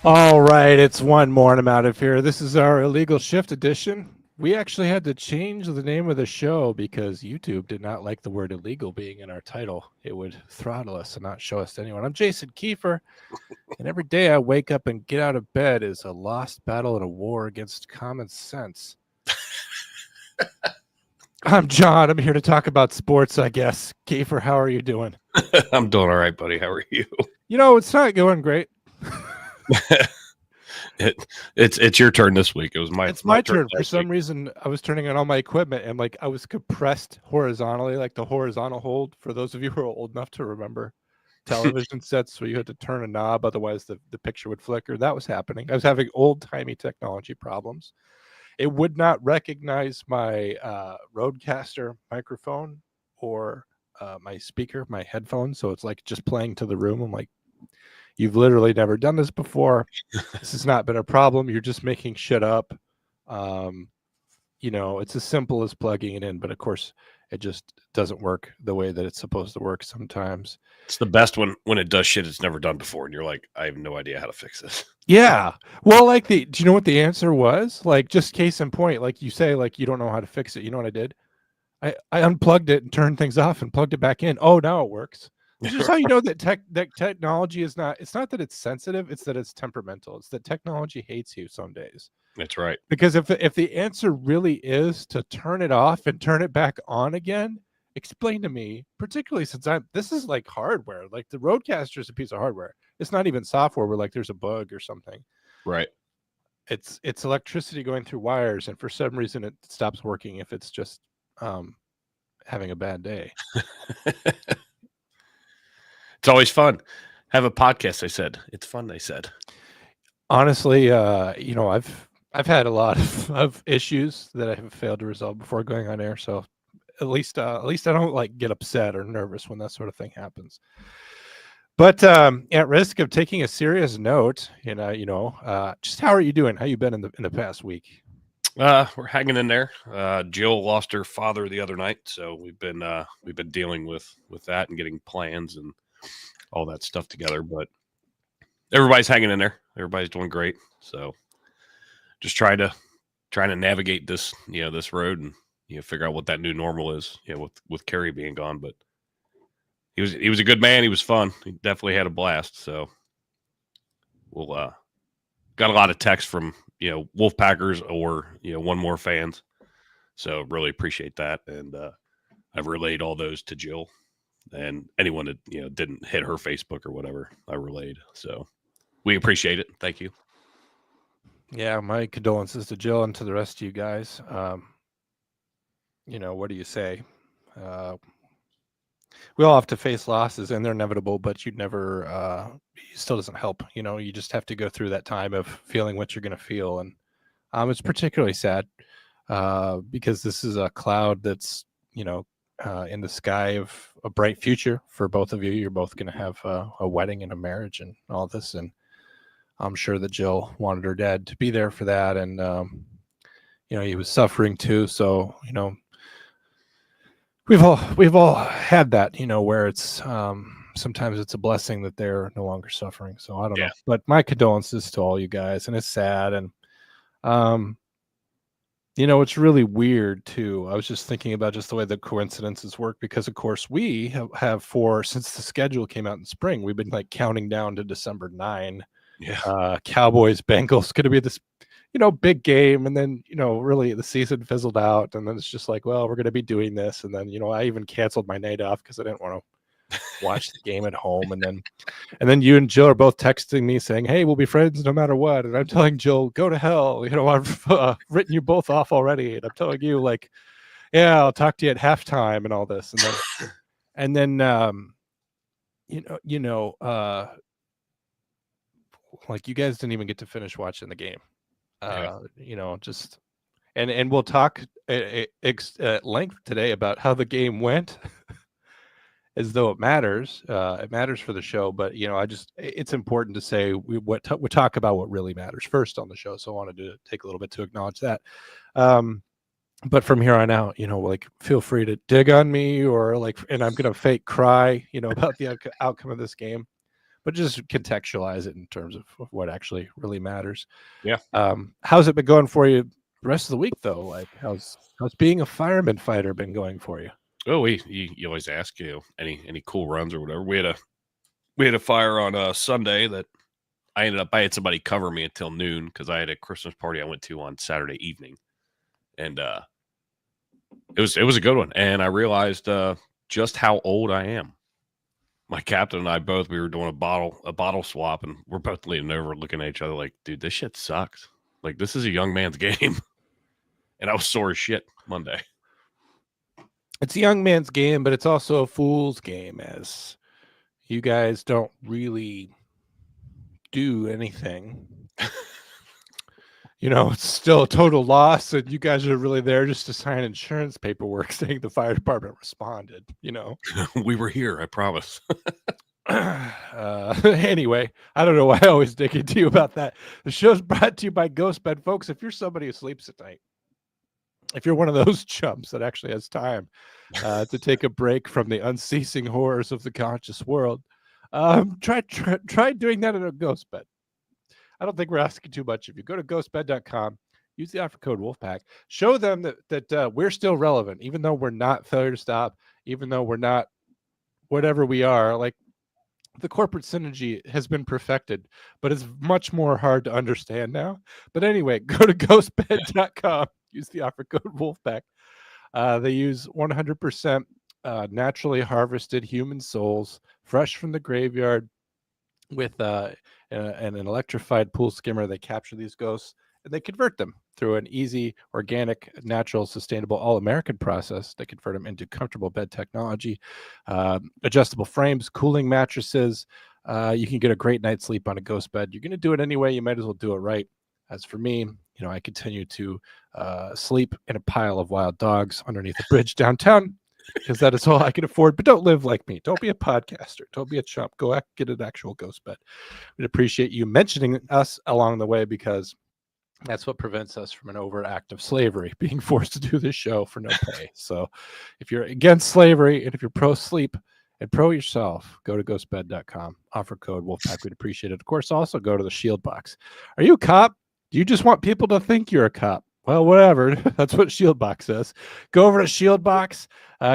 All right, it's one more and I'm out of here. This is our illegal shift edition. We actually had to change the name of the show because YouTube did not like the word illegal being in our title. It would throttle us and not show us to anyone. I'm Jason Kiefer, and every day I wake up and get out of bed is a lost battle and a war against common sense. I'm John. I'm here to talk about sports, I guess. Kiefer, how are you doing? I'm doing all right, buddy. How are you? You know, it's not going great. It's your turn this week. It was My turn. For last some week. reason, I was turning on all my equipment and I was compressed horizontally, like the horizontal hold. For those of you who are old enough to remember television sets where you had to turn a knob, otherwise the picture would flicker. That was happening. I was having old timey technology problems. It would not recognize my Rodecaster microphone or my speaker, my headphones. So it's like just playing to the room. I'm like, you've literally never done this before. This has not been a problem. You're just making shit up. It's as simple as plugging it in, but of course, it just doesn't work the way that it's supposed to work sometimes. It's the best when it does shit it's never done before, and you're like, I have no idea how to fix this. Yeah. Well, do you know what the answer was? Like, just case in point, like you say, like you don't know how to fix it. You know what I did? I unplugged it and turned things off and plugged it back in. Oh, now it works. This is how you know that technology is not. It's not that it's sensitive. It's that it's temperamental. It's that technology hates you some days. That's right. Because if the answer really is to turn it off and turn it back on again, explain to me. Particularly since this is like hardware. Like the Rodecaster is a piece of hardware. It's not even software where like there's a bug or something. Right. It's electricity going through wires, and for some reason it stops working if it's just having a bad day. It's always fun. Have a podcast, they said. It's fun, they said. Honestly, I've had a lot of issues that I have failed to resolve before going on air. So at least I don't like get upset or nervous when that sort of thing happens. But at risk of taking a serious note, just how are you doing? How you been in the past week? We're hanging in there. Jill lost her father the other night, so we've been dealing with that and getting plans and all that stuff together. But everybody's hanging in there. Everybody's doing great. So just trying to navigate this this road and figure out what that new normal is. With Kerry being gone, but he was a good man. He was fun. He definitely had a blast. So we'll got a lot of texts from Wolfpackers or One More fans. So really appreciate that, and I've relayed all those to Jill, and anyone that didn't hit her Facebook or whatever, I relayed. So we appreciate it. Thank you. Yeah, my condolences to Jill and to the rest of you guys. What do you say? We all have to face losses, and they're inevitable, but it still doesn't help. You just have to go through that time of feeling what you're going to feel, and it's particularly sad because this is a cloud that's in the sky of a bright future for both of you. You're both going to have a wedding and a marriage and all this, and I'm sure that Jill wanted her dad to be there for that, and he was suffering too. So we've all had that, where it's sometimes it's a blessing that they're no longer suffering. So I don't know, but my condolences to all you guys, and it's sad, and it's really weird too. I was just thinking about just the way the coincidences work, because of course we have since the schedule came out in spring, we've been like counting down to December 9. Yeah. Cowboys Bengals going to be this big game, and then really the season fizzled out, and then it's just like, well, we're going to be doing this, and then I even canceled my night off because I didn't want to watch the game at home, and then you and Jill are both texting me saying, hey, we'll be friends no matter what, and I'm telling Jill, go to hell, I've written you both off already, and I'm telling you, like, yeah, I'll talk to you at halftime and all this, and then like you guys didn't even get to finish watching the game. Just and we'll talk at length today about how the game went, as though it matters. It matters for the show, but it's important to say we talk about what really matters first on the show. So I wanted to take a little bit to acknowledge that. But from here on out, like feel free to dig on me, or and I'm gonna fake cry, about the outcome of this game. but just contextualize it in terms of what actually really matters. Yeah. How's it been going for you the rest of the week, though? Like, how's being a fireman fighter been going for you? Oh, you always ask, any cool runs or whatever. We had a fire on Sunday that I had somebody cover me until noon because I had a Christmas party I went to on Saturday evening, and it was a good one. And I realized just how old I am. My captain and I we were doing a bottle swap, and we're both leaning over looking at each other like, dude, this shit sucks. Like, this is a young man's game. And I was sore as shit Monday. It's a young man's game, but it's also a fool's game, as you guys don't really do anything. It's still a total loss, and you guys are really there just to sign insurance paperwork saying the fire department responded. We were here, I promise. Anyway, I don't know why I always dig into you about that. The show's brought to you by Ghost Bed, folks. If you're somebody who sleeps at night, if you're one of those chumps that actually has time to take a break from the unceasing horrors of the conscious world, try doing that in a ghost bed. I don't think we're asking too much of you. Go to ghostbed.com, use the offer code Wolfpack, show them that we're still relevant, even though we're not failure to stop, even though we're not whatever we are. Like, the corporate synergy has been perfected, but it's much more hard to understand now. But anyway, go to ghostbed.com. Use the offer code Wolfpack. They use 100% naturally harvested human souls, fresh from the graveyard, with an electrified pool skimmer. They capture these ghosts and they convert them through an easy, organic, natural, sustainable, all-American process. They convert them into comfortable bed technology, adjustable frames, cooling mattresses. You can get a great night's sleep on a ghost bed. You're going to do it anyway. You might as well do it right. As for me, I continue to sleep in a pile of wild dogs underneath a bridge downtown because that is all I can afford. But don't live like me. Don't be a podcaster. Don't be a chump. Go get an actual ghost bed. We'd appreciate you mentioning us along the way, because that's what prevents us from an overact of slavery, being forced to do this show for no pay. So if you're against slavery and if you're pro-sleep and pro-yourself, go to ghostbed.com. Offer code Wolfpack. We'd appreciate it. Of course, also go to the Shield Box. Are you a cop? Do you just want people to think you're a cop? Well, whatever. That's what Shieldbox says. Go over to Shieldbox,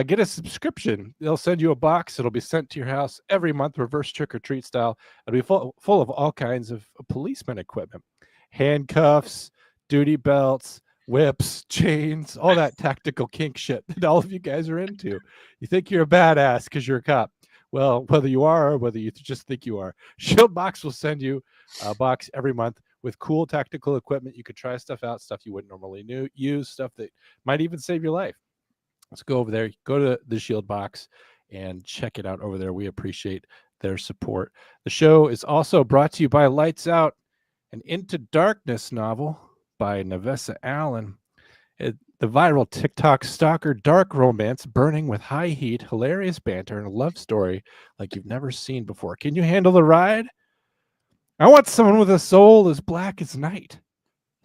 get a subscription. They'll send you a box. It'll be sent to your house every month, reverse trick-or-treat style. It'll be full of all kinds of policeman equipment. Handcuffs, duty belts, whips, chains, all that tactical kink shit that all of you guys are into. You think you're a badass because you're a cop. Well, whether you are or whether you just think you are, Shieldbox will send you a box every month with cool tactical equipment. You could try stuff out, stuff you wouldn't normally use, stuff that might even save your life. Let's go over there, go to the Shield Box and check it out over there. We appreciate their support. The show is also brought to you by Lights Out, an Into Darkness novel by Nevessa Allen. The viral TikTok stalker dark romance burning with high heat, hilarious banter, and a love story like you've never seen before. Can you handle the ride? I want someone with a soul as black as night.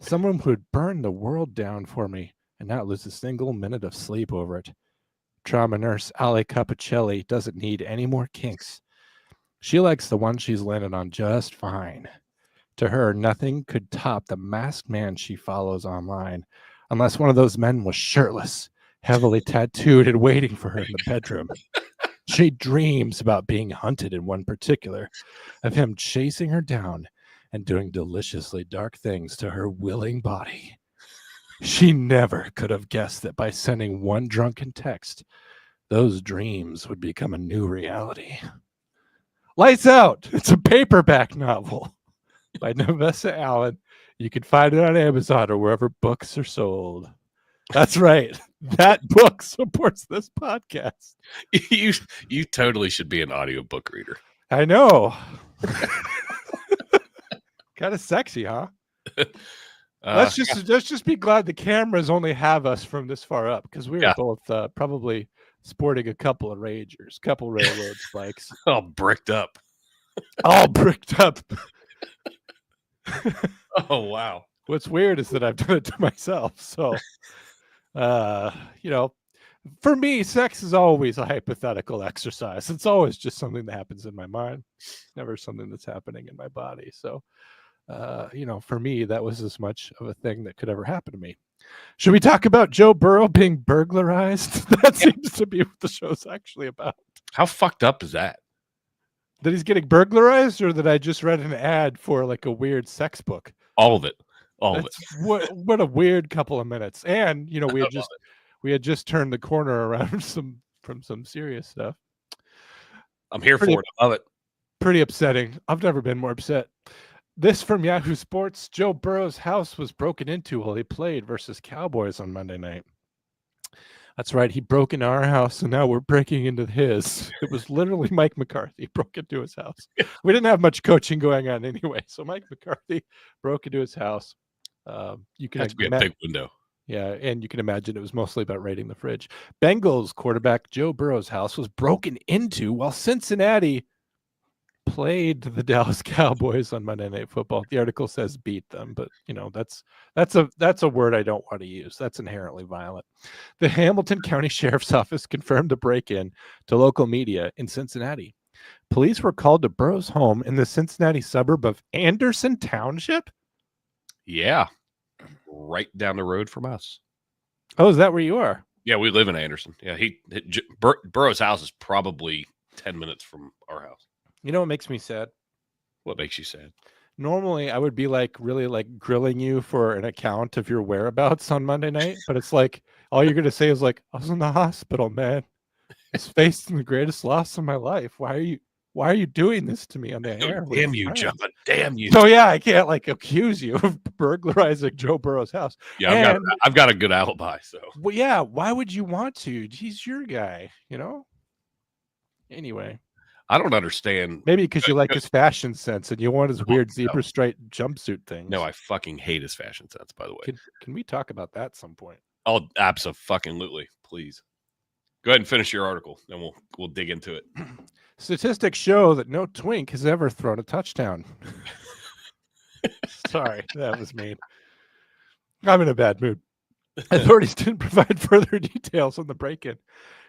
Someone who would burn the world down for me and not lose a single minute of sleep over it. Trauma nurse Ali Capicelli doesn't need any more kinks. She likes the one she's landed on just fine. To her, nothing could top the masked man she follows online, unless one of those men was shirtless, heavily tattooed, and waiting for her in the bedroom. She dreams about being hunted in one particular, of him chasing her down and doing deliciously dark things to her willing body. She never could have guessed that by sending one drunken text, those dreams would become a new reality. Lights Out! It's a paperback novel by Nevessa Allen. You can find it on Amazon or wherever books are sold. That's right. That book supports this podcast. You totally should be an audiobook reader. I know. Kind of sexy, huh? Let's just be glad the cameras only have us from this far up, because we were both probably sporting a couple of Rangers, couple railroad spikes. All bricked up. All bricked up. Oh, wow. What's weird is that I've done it to myself. So, For me, sex is always a hypothetical exercise. It's always just something that happens in my mind. It's never something that's happening in my body. So, for me, that was as much of a thing that could ever happen to me. Should we talk about Joe Burrow being burglarized? That seems to be what the show's actually about. How fucked up is that? That he's getting burglarized, or that I just read an ad for like a weird sex book? All of it. All of it. What a weird couple of minutes. And we had just turned the corner around from some serious stuff. I'm here for it. I love it. Pretty upsetting. I've never been more upset. This from Yahoo Sports. Joe Burrow's house was broken into while he played versus Cowboys on Monday night. That's right. He broke into our house, and now we're breaking into his. It was literally Mike McCarthy broke into his house. We didn't have much coaching going on anyway, so Mike McCarthy broke into his house. You can be a big window. Yeah, and you can imagine it was mostly about raiding the fridge. Bengals quarterback Joe Burrow's house was broken into while Cincinnati played the Dallas Cowboys on Monday Night Football. The article says beat them, but that's a word I don't want to use. That's inherently violent. The Hamilton County Sheriff's Office confirmed a break-in to local media in Cincinnati. Police were called to Burrow's home in the Cincinnati suburb of Anderson Township. Yeah, right down the road from us. Oh, is that where you are? Yeah, we live in Anderson. Yeah, Burrow's house is probably 10 minutes from our house. You know what makes me sad? What makes you sad? Normally, I would be like really like grilling you for an account of your whereabouts on Monday night, but it's like all you're gonna say is like, I was in the hospital, man. I was facing the greatest loss of my life. Why are you doing this to me on the air? Damn you, John. Damn you. So yeah, I can't like accuse you of burglarizing Joe Burrow's house. Yeah, I've got a good alibi. So well, yeah, why would you want to? He's your guy, you know? Anyway. I don't understand. Maybe because you like his fashion sense and you want his weird zebra stripe jumpsuit things. No, I fucking hate his fashion sense, by the way. Can we talk about that at some point? Oh, absolutely. Please. Go ahead and finish your article, then we'll dig into it. Statistics show that no twink has ever thrown a touchdown. Sorry, that was mean. I'm in a bad mood. Authorities didn't provide further details on the break-in.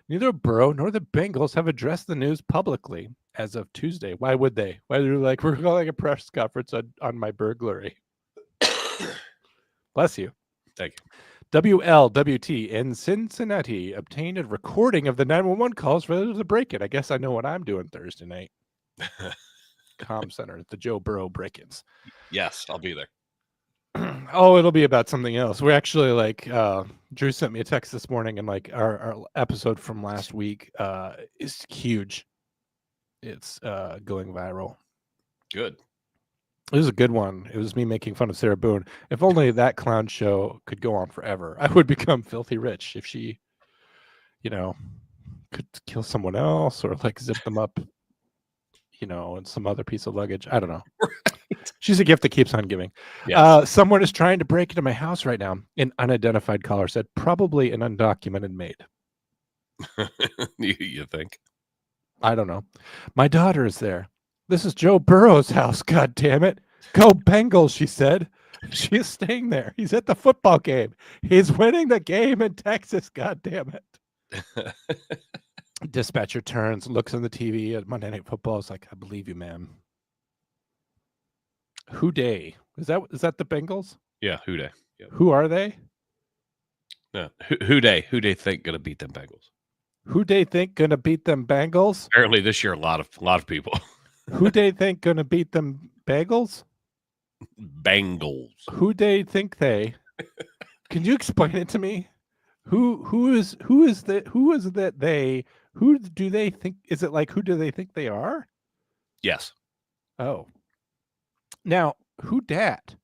Neither Burrow nor the Bengals have addressed the news publicly as of Tuesday. Why would they? Why they're like, we're calling a press conference on my burglary. Bless you. Thank you. WLWT in Cincinnati obtained a recording of the 911 calls related to the break-in. I guess I know what I'm doing Thursday night. Comm Center, the Joe Burrow break-ins. Yes, I'll be there. Oh, it'll be about something else. We're actually like Drew sent me a text this morning, and like our episode from last week is huge. It's going viral. Good. It was a good one. It was me making fun of Sarah Boone. If only that clown show could go on forever, I would become filthy rich if she, could kill someone else or like zip them up, in some other piece of luggage. I don't know. Right. She's a gift that keeps on giving. Yes. Someone is trying to break into my house right now. An unidentified caller said, probably an undocumented maid. You think? I don't know. My daughter is there. This is Joe Burrow's house, God damn it. Go Bengals, she said. She is staying there. He's at the football game. He's winning the game in Texas, God damn it. Dispatcher turns, looks on the TV at Monday Night Football. Is like, I believe you, ma'am. Who day? Is that the Bengals? Yeah, who day. Yep. Who are they? No, who day? Who they think gonna beat them Bengals? Who they think gonna beat them Bengals? Apparently this year a lot of people. Who they think gonna beat them Bengals? Bengals. Who they think they? Can you explain it to me? Who is that they? Who do they think? Is it like who do they think they are? Yes. Oh. Now, who dat?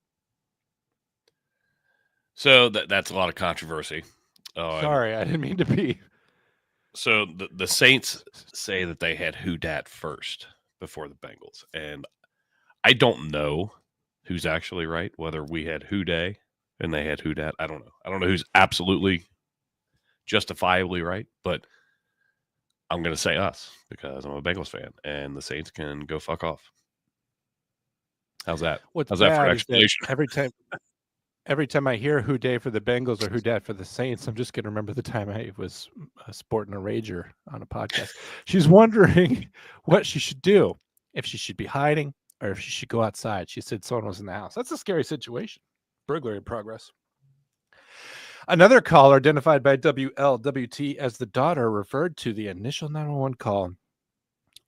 So that's a lot of controversy. Sorry, I didn't mean to be. So the Saints say that they had who dat first before the Bengals, and I don't know who's actually right. Whether we had who day and they had who dat, I don't know. I don't know who's absolutely justifiably right, but I'm going to say us because I'm a Bengals fan, and the Saints can go fuck off. How's that? What's How's that for an explanation? Every time Every time I hear who day for the Bengals or who dat for the Saints, I'm just going to remember the time I was sporting a rager on a podcast. She's wondering what she should do, if she should be hiding or if she should go outside. She said someone was in the house. That's a scary situation. Burglary in progress. Another caller identified by WLWT as the daughter referred to the initial 911 call.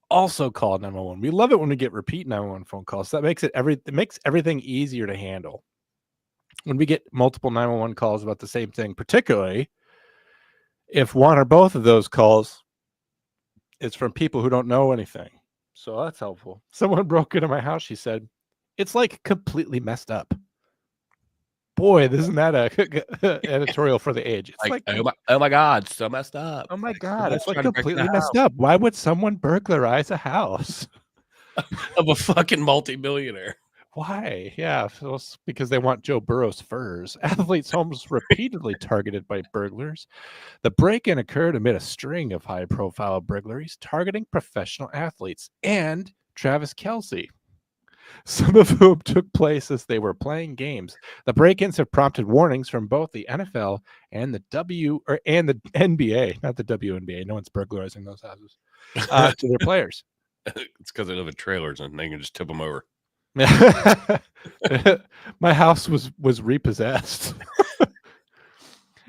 Also called 911. We love it when we get repeat 911 phone calls. That makes it makes everything easier to handle. When we get multiple 911 calls about the same thing, particularly if one or both of those calls is from people who don't know anything. So that's helpful. Someone broke into my house, she said. It's like completely messed up. Boy, isn't that a editorial for the age? It's like oh my God, so messed up. Oh my God, it's like completely messed up. Why would someone burglarize a house? Of a fucking multimillionaire. Why? Yeah, because they want Joe Burrow's furs. Athletes' homes repeatedly targeted by burglars. The break-in occurred amid a string of high-profile burglaries targeting professional athletes and Travis Kelce, some of whom took place as they were playing games. The break-ins have prompted warnings from both the NFL and the NBA, not the WNBA. No one's burglarizing those houses to their players. It's because they live in trailers and they can just tip them over. My house was repossessed.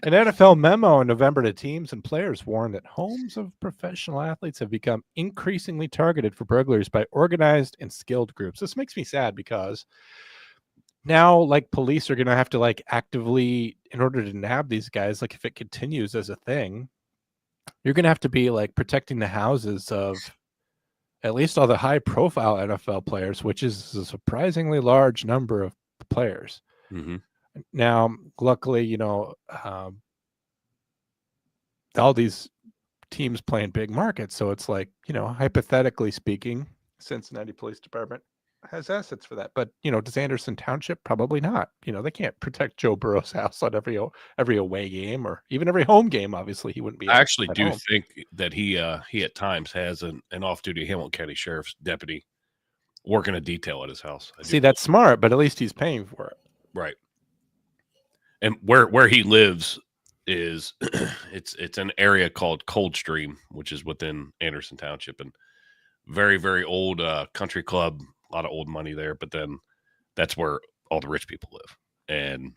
An NFL memo in November to teams and players warned that homes of professional athletes have become increasingly targeted for burglaries by organized and skilled groups. This makes me sad because now, like, police are going to have to, like, actively, in order to nab these guys, like, if it continues as a thing, you're going to have to be, like, protecting the houses of at least all the high-profile NFL players, which is a surprisingly large number of players. Mm-hmm. Now, luckily, all these teams play in big markets, so it's like, hypothetically speaking, Cincinnati Police Department has assets for that. But, does Anderson Township? Probably not. They can't protect Joe Burrow's house on every away game or even every home game. Obviously, he wouldn't be. I actually do think that he at times has an off-duty Hamilton County Sheriff's deputy working a detail at his house. See, that's smart, but at least he's paying for it. Right. And where he lives is it's an area called Coldstream, which is within Anderson Township, and very, very old country club, a lot of old money there, but then that's where all the rich people live. And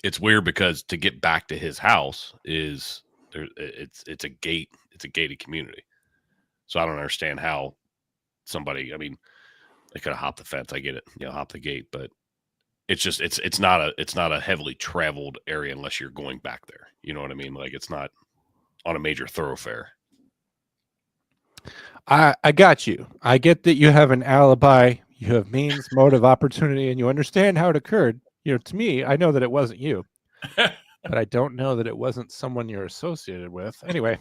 it's weird because to get back to his house it's a gated community. So I don't understand how somebody, I mean, they could have hopped the fence. I get it, hop the gate, but it's just it's not a heavily traveled area unless you're going back there. You know what I mean? Like, it's not on a major thoroughfare. I got you. I get that you have an alibi, you have means, motive, opportunity, and you understand how it occurred. To me, I know that it wasn't you, but I don't know that it wasn't someone you're associated with. Anyway,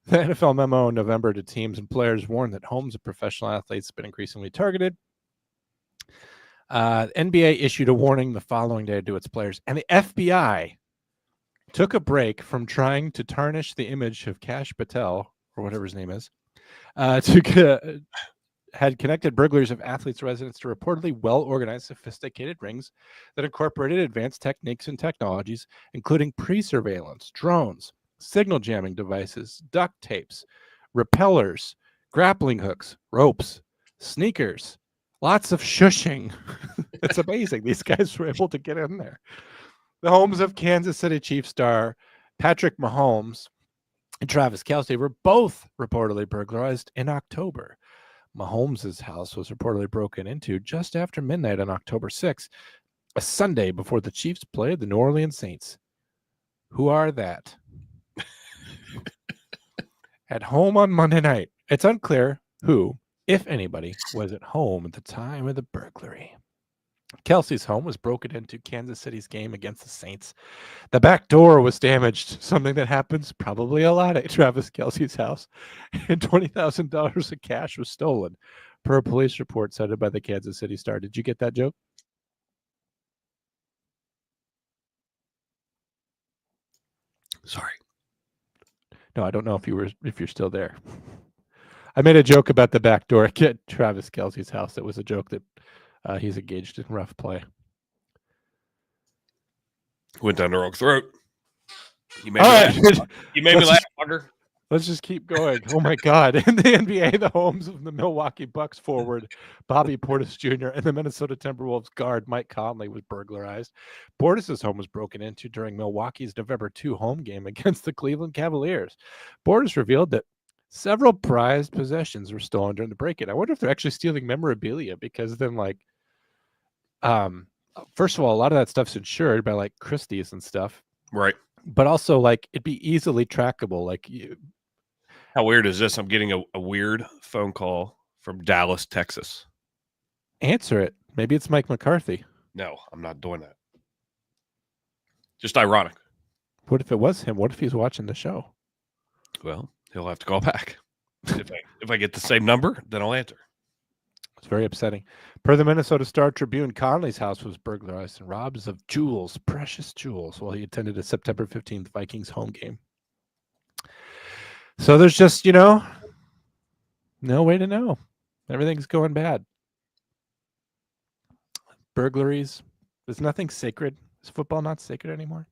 the NFL memo in November to teams and players warned that homes of professional athletes have been increasingly targeted. NBA issued a warning the following day to its players, and the FBI took a break from trying to tarnish the image of Kash Patel, or whatever his name is, had connected burglaries of athletes' residents to reportedly well-organized, sophisticated rings that incorporated advanced techniques and technologies, including pre-surveillance, drones, signal jamming devices, duct tapes, repellers, grappling hooks, ropes, sneakers, lots of shushing. It's amazing. These guys were able to get in there. The homes of Kansas City Chiefs star Patrick Mahomes and Travis Kelce were both reportedly burglarized in October. Mahomes' house was reportedly broken into just after midnight on October 6th, a Sunday before the Chiefs played the New Orleans Saints. Who are that? At home on Monday night. It's unclear who, if anybody, was at home at the time of the burglary. Kelce's home was broken into Kansas City's game against the Saints. The back door was damaged, something that happens probably a lot at Travis Kelce's house, and $20,000 of cash was stolen, per a police report cited by the Kansas City Star. Did you get that joke? Sorry. No, I don't know if you're still there. I made a joke about the back door at Travis Kelce's house. It was a joke that he's engaged in rough play. Went down the wrong throat. You made All me right. laugh. You made me laugh, Walker. Let's just keep going. Oh my God. In the NBA, the homes of the Milwaukee Bucks forward Bobby Portis Jr. and the Minnesota Timberwolves guard Mike Conley was burglarized. Portis' home was broken into during Milwaukee's November 2 home game against the Cleveland Cavaliers. Portis revealed that several prized possessions were stolen during the break-in. I wonder if they're actually stealing memorabilia, because then, like, first of all, a lot of that stuff's insured by like Christie's and stuff. Right. But also, like, it'd be easily trackable. Like, how weird is this? I'm getting a weird phone call from Dallas, Texas. Answer it. Maybe it's Mike McCarthy. No, I'm not doing that. Just ironic. What if it was him? What if he's watching the show? Well, he'll have to call back. if I get the same number, then I'll answer. It's very upsetting. Per the Minnesota Star Tribune, Conley's house was burglarized and robbed of jewels, precious jewels, while he attended a September 15th Vikings home game. So there's just, no way to know. Everything's going bad. Burglaries. There's nothing sacred. Is football not sacred anymore?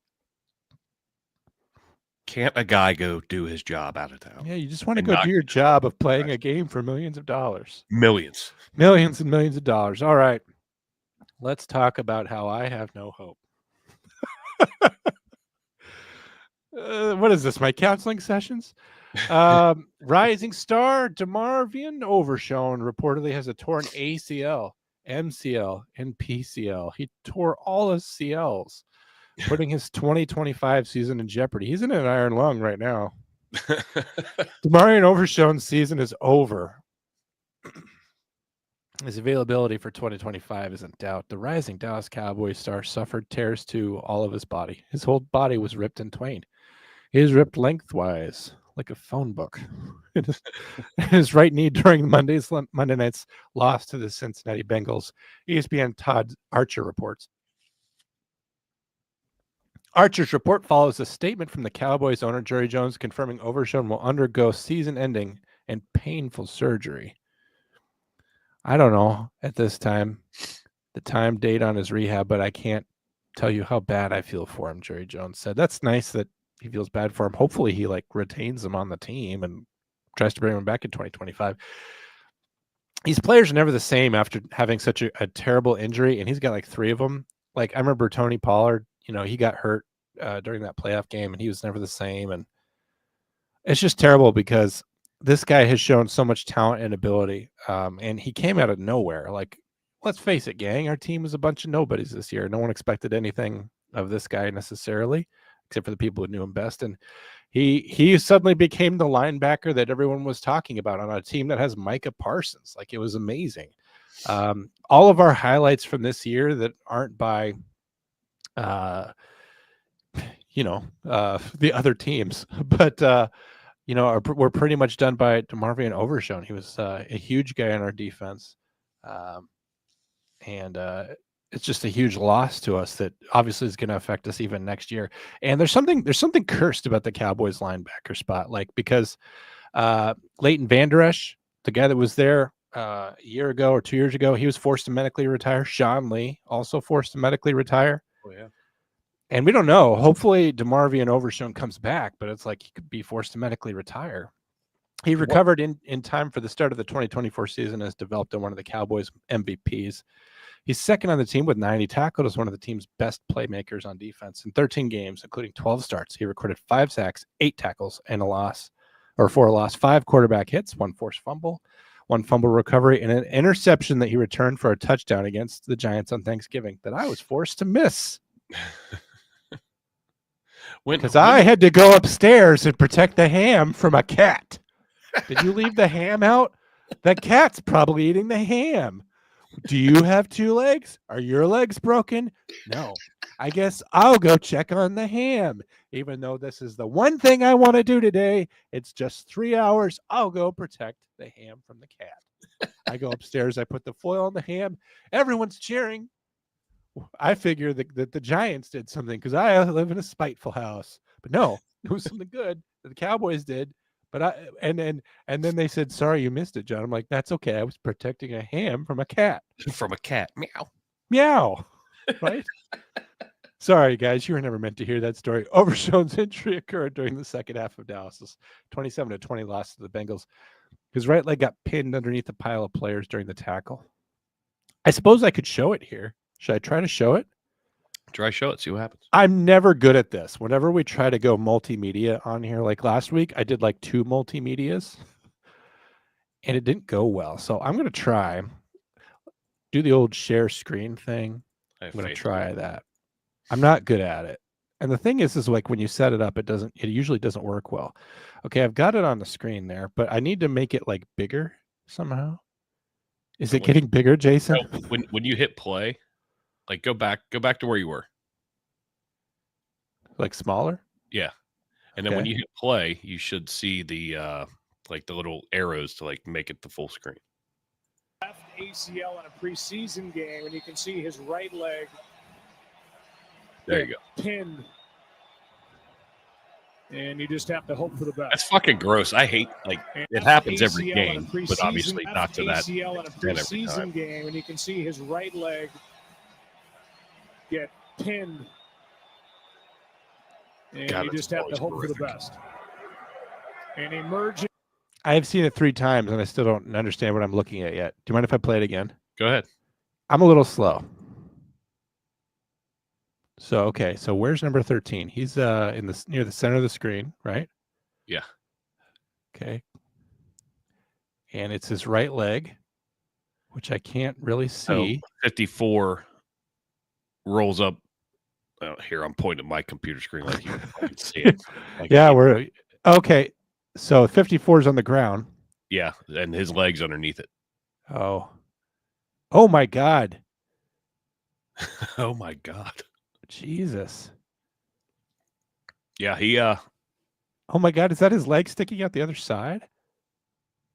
Can't a guy go do his job out of town? Yeah, you just want to go do your job of playing a game for millions of dollars. Millions and millions of dollars. All right. Let's talk about how I have no hope. What is this? My counseling sessions? Rising star DeMarvion Overshown reportedly has a torn ACL, MCL, and PCL. He tore all his CLs, putting his 2025 season in jeopardy. He's in an iron lung right now. DeMarvion Overshown's season is over. His availability for 2025 is in doubt. The rising Dallas Cowboys star suffered tears to all of his body. His whole body was ripped in twain. He is ripped lengthwise, like a phone book. His right knee during Monday night's loss to the Cincinnati Bengals. ESPN Todd Archer reports. Archer's report follows a statement from the Cowboys owner, Jerry Jones, confirming Overshown will undergo season-ending and painful surgery. I don't know at this time the time date on his rehab, but I can't tell you how bad I feel for him, Jerry Jones said. That's nice that he feels bad for him. Hopefully he retains him on the team and tries to bring him back in 2025. These players are never the same after having such a terrible injury, and he's got 3 of them. I remember Tony Pollard, he got hurt during that playoff game, and he was never the same. And it's just terrible because this guy has shown so much talent and ability, and he came out of nowhere. Let's face it, gang, our team was a bunch of nobodies this year. No one expected anything of this guy necessarily, except for the people who knew him best. And he suddenly became the linebacker that everyone was talking about on a team that has Micah Parsons. It was amazing. All of our highlights from this year that aren't by the other tems, but we're pretty much done by DeMarvion Overshown. He was a huge guy on our defense, and it's just a huge loss to us that obviously is going to affect us even next year. And there's something cursed about the Cowboys linebacker spot, because Leighton Vander Esch, the guy that was there a year ago or 2 years ago, he was forced to medically retire. Sean Lee also forced to medically retire. Oh yeah. And we don't know. Hopefully DeMarvion Overshown comes back, but it's he could be forced to medically retire. He recovered in time for the start of the 2024 season, has developed in one of the Cowboys MVPs. He's second on the team with 90 tackles, as one of the team's best playmakers on defense. In 13 games, including 12 starts, he recorded 5 sacks, 8 tackles, and for a loss, 5 quarterback hits, 1 forced fumble, 1 fumble recovery, and an interception that he returned for a touchdown against the Giants on Thanksgiving that I was forced to miss. Because I had to go upstairs and protect the ham from a cat. Did you leave the ham out? The cat's probably eating the ham. Do you have 2 legs? Are your legs broken? No. I guess I'll go check on the ham. Even though this is the one thing I want to do today, it's just 3 hours. I'll go protect the ham from the cat. I go upstairs. I put the foil on the ham. Everyone's cheering. I figure that the Giants did something because I live in a spiteful house. But no, it was something good that the Cowboys did. But and then they said, "Sorry, you missed it, John." I'm like, "That's okay. I was protecting a ham from a cat." From a cat. Meow. Meow. Right? Sorry, guys, you were never meant to hear that story. Overshown's injury occurred during the second half of Dallas's 27-20 loss to the Bengals. His right leg got pinned underneath a pile of players during the tackle. I suppose I could show it here. Should I try to show it? Try show it, see what happens. I'm never good at this. Whenever we try to go multimedia on here, like last week, I did like 2 multimedias, and it didn't go well. So I'm going to try, do the old share screen thing. I'm going to try that. I'm not good at it. And the thing is like when you set it up, it usually doesn't work well. Okay, I've got it on the screen there, but I need to make it like bigger somehow. Is it getting bigger, Jason? No, when you hit play, like go back to where you were. Like smaller? Yeah. And then when you hit play, you should see the like the little arrows to like make it the full screen. Left ACL in a preseason game, and you can see his right leg. There you go. Pinned. And you just have to hope for the best. That's fucking gross. I hate, like, it happens every game, but obviously not to that ACL in a preseason game, and you can see his right leg get pinned. And God, you just have to hope for the best. And emerging. I have seen it 3 times, and I still don't understand what I'm looking at yet. Do you mind if I play it again? Go ahead. I'm a little slow. So, okay. So where's number 13? He's near the center of the screen, right? Yeah. Okay. And it's his right leg, which I can't really see. So 54 rolls up. Here, I'm pointing at my computer screen like you can see it. Like, yeah, we're okay. So 54 is on the ground. Yeah, and his leg's underneath it. Oh my God. Oh my God. Jesus. Yeah, he oh my God, is that his leg sticking out the other side?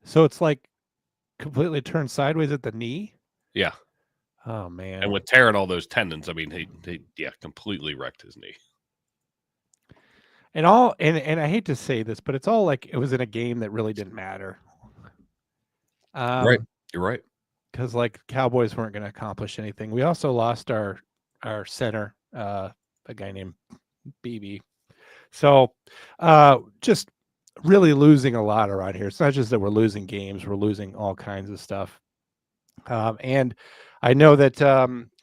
So it's like completely turned sideways at the knee? Yeah. Oh man. And with tearing all those tendons, I mean, he completely wrecked his knee. And I hate to say this, but it's all like it was in a game that really didn't matter. Right. You're right. Because like Cowboys weren't going to accomplish anything. We also lost our center, a guy named BB. So just really losing a lot around here. It's not just that we're losing games, we're losing all kinds of stuff. And I know that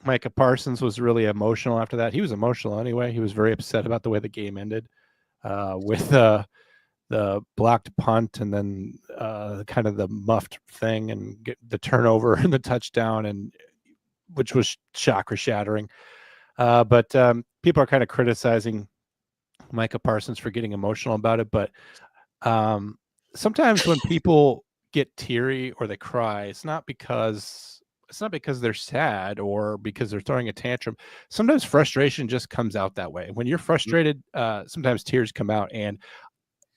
Micah Parsons was really emotional after that. He was emotional anyway. He was very upset about the way the game ended with the blocked punt and then kind of the muffed thing and get the turnover and the touchdown, and which was chakra shattering. But people are kind of criticizing Micah Parsons for getting emotional about it. But sometimes when people get teary or they cry, it's not because they're sad or because they're throwing a tantrum. Sometimes frustration just comes out that way. When you're frustrated, sometimes tears come out, and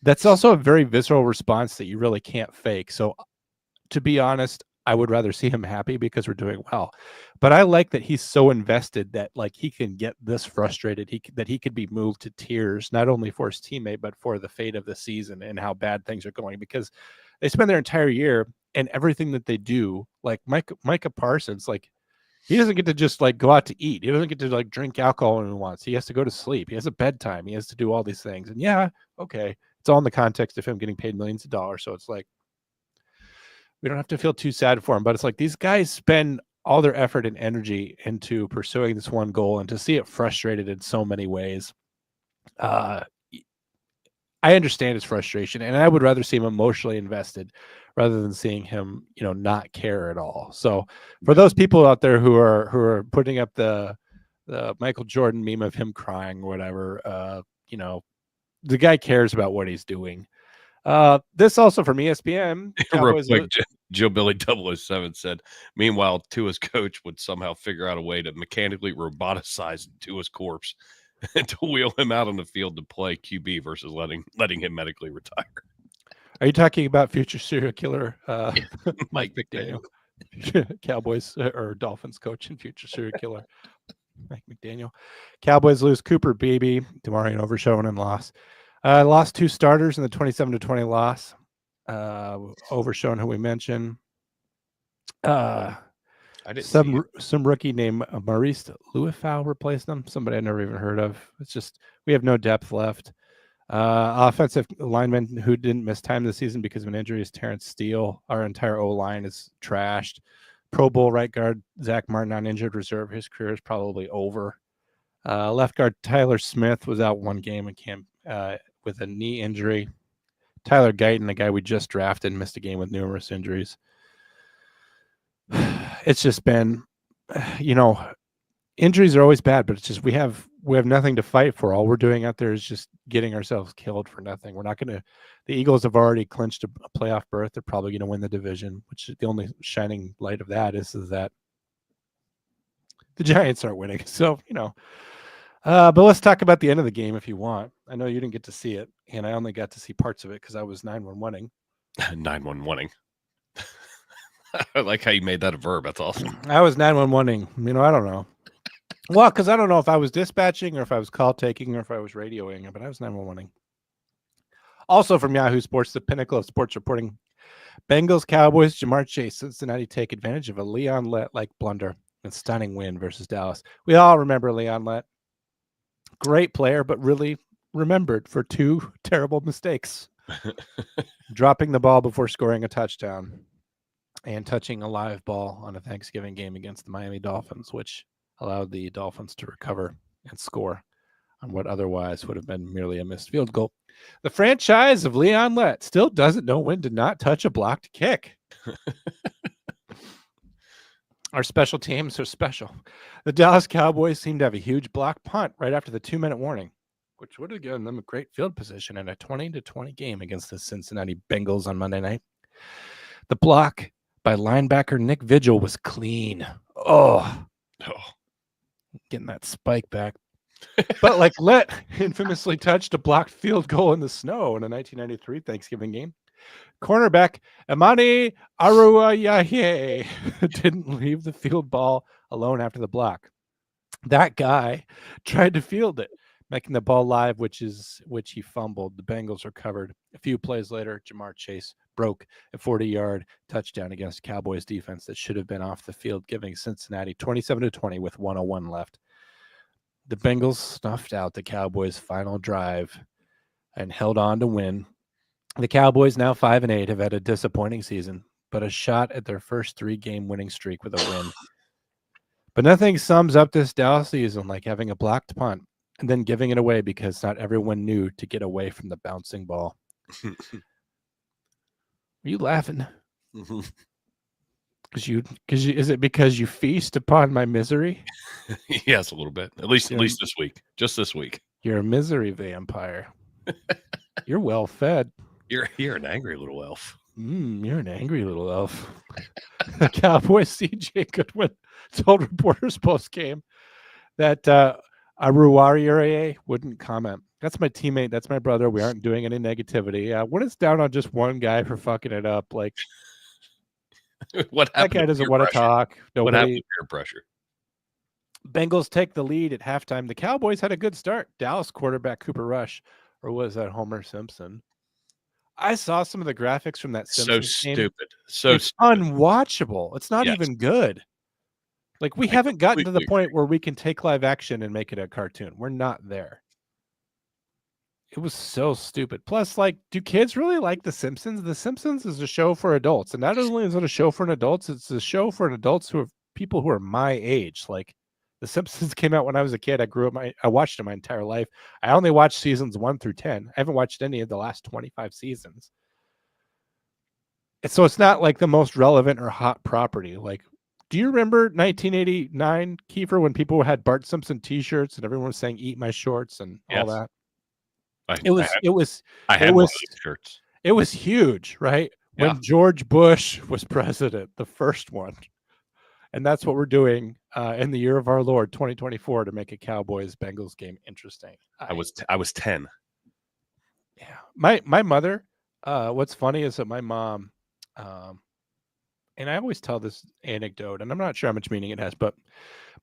that's also a very visceral response that you really can't fake. So to be honest, I would rather see him happy because we're doing well. But I like that he's so invested that like he can get this frustrated, that he could be moved to tears, not only for his teammate, but for the fate of the season and how bad things are going, because they spend their entire year and everything that they do, like Micah Parsons, like he doesn't get to just like go out to eat. He doesn't get to like drink alcohol when he wants. He has to go to sleep. He has a bedtime. He has to do all these things. And yeah, okay. It's all in the context of him getting paid millions of dollars. So it's like, we don't have to feel too sad for him, but it's like these guys spend all their effort and energy into pursuing this one goal, and to see it frustrated in so many ways. I understand his frustration, and I would rather see him emotionally invested rather than seeing him, not care at all. So for those people out there who are putting up the Michael Jordan meme of him crying or whatever, the guy cares about what he's doing. This also from ESPN. Real quick, Joe Billy 007 said, meanwhile, Tua's coach would somehow figure out a way to mechanically roboticize Tua's corpse and to wheel him out on the field to play QB versus letting him medically retire. Are you talking about future serial killer Mike McDaniel? Cowboys or Dolphins coach and future serial killer Mike McDaniel. Cowboys lose Cooper Beebe, DeMarvion Overshown, and loss. Lost 2 starters in the 27-20 loss. Overshown, who we mentioned. I I didn't see Some rookie named Maurice Luifau replaced them. Somebody I never even heard of. It's just we have no depth left. Offensive lineman who didn't miss time this season because of an injury is Terrence Steele. Our entire O-line is trashed. Pro Bowl right guard Zach Martin on injured reserve. His career is probably over. Left guard Tyler Smith was out one game in camp with a knee injury. Tyler Guyton, the guy we just drafted, missed a game with numerous injuries. It's just been, injuries are always bad, but it's just we have nothing to fight for. All we're doing out there is just getting ourselves killed for nothing. We're not going to. The Eagles have already clinched a playoff berth. They're probably going to win the division, which the only shining light of that is that the Giants aren't winning. So but let's talk about the end of the game if you want. I know you didn't get to see it, and I only got to see parts of it because I was 9-1-1-ing. 9-1-1-ing. I like how you made that a verb. That's awesome. I was 9-1-1-ing. I don't know. Well, because I don't know if I was dispatching or if I was call taking or if I was radioing, but I was 9-1-1-ing. Also from Yahoo Sports, the pinnacle of sports reporting. Bengals, Cowboys, Jamar Chase, Cincinnati take advantage of a Leon Lett-like blunder and stunning win versus Dallas. We all remember Leon Lett. Great player, but really remembered for two terrible mistakes. Dropping the ball before scoring a touchdown and touching a live ball on a Thanksgiving game against the Miami Dolphins, which allowed the Dolphins to recover and score on what otherwise would have been merely a missed field goal. The franchise of Leon Lett still doesn't know when to not touch a blocked kick. Our special teams are special. The Dallas Cowboys seem to have a huge block punt right after the 2-minute warning, which would have given them a great field position in a 20-20 game against the Cincinnati Bengals on Monday night. The block by linebacker Nick Vigil was clean. Oh. Getting that spike back. But like Lett infamously touched a blocked field goal in the snow in a 1993 Thanksgiving game. Cornerback Amani Aruayaye didn't leave the field ball alone after the block. That guy tried to field it, making the ball live, which he fumbled. The Bengals recovered. A few plays later, Jamar Chase broke a 40-yard touchdown against Cowboys defense that should have been off the field, giving Cincinnati 27-20 with 1:01 left. The Bengals snuffed out the Cowboys' final drive and held on to win. The Cowboys, now 5-8, have had a disappointing season, but a shot at their first 3-game winning streak with a win. But nothing sums up this Dallas season like having a blocked punt and then giving it away because not everyone knew to get away from the bouncing ball. Are you laughing? Is it because you feast upon my misery? Yes, a little bit. At least this week. Just this week. You're a misery vampire. You're well fed. You're an angry little elf. You're an angry little elf. The Cowboys CJ Goodwin told reporters post-game that Aruarie wouldn't comment. That's my teammate. That's my brother. We aren't doing any negativity. When it's down on just one guy for fucking it up, like what happened? That guy doesn't want to talk. What happened to peer pressure? Bengals take the lead at halftime. The Cowboys had a good start. Dallas quarterback Cooper Rush, or was that Homer Simpson? I saw some of the graphics from that Simpsons game. Stupid. It's unwatchable. It's not even good. Like, we haven't gotten to the point where we can take live action and make it a cartoon. We're not there. It was so stupid. Plus, like, do kids really like The Simpsons? The Simpsons is a show for adults. And not only is it a show for adults, it's a show for adults who are people who are my age. Like, The Simpsons came out when I was a kid. I watched it my entire life. I only watched seasons 1 through 10. I haven't watched any of the last 25 seasons. And so it's not like the most relevant or hot property. Like, do you remember 1989, Kiefer, when people had Bart Simpson t-shirts and everyone was saying "Eat my shorts" and all that? I had one of those shirts. It was huge, right? When George Bush was president, the first one. And that's what we're doing in the year of our Lord, 2024, to make a Cowboys-Bengals game interesting. I was 10. Yeah. My mother, what's funny is that my mom, and I always tell this anecdote, and I'm not sure how much meaning it has, but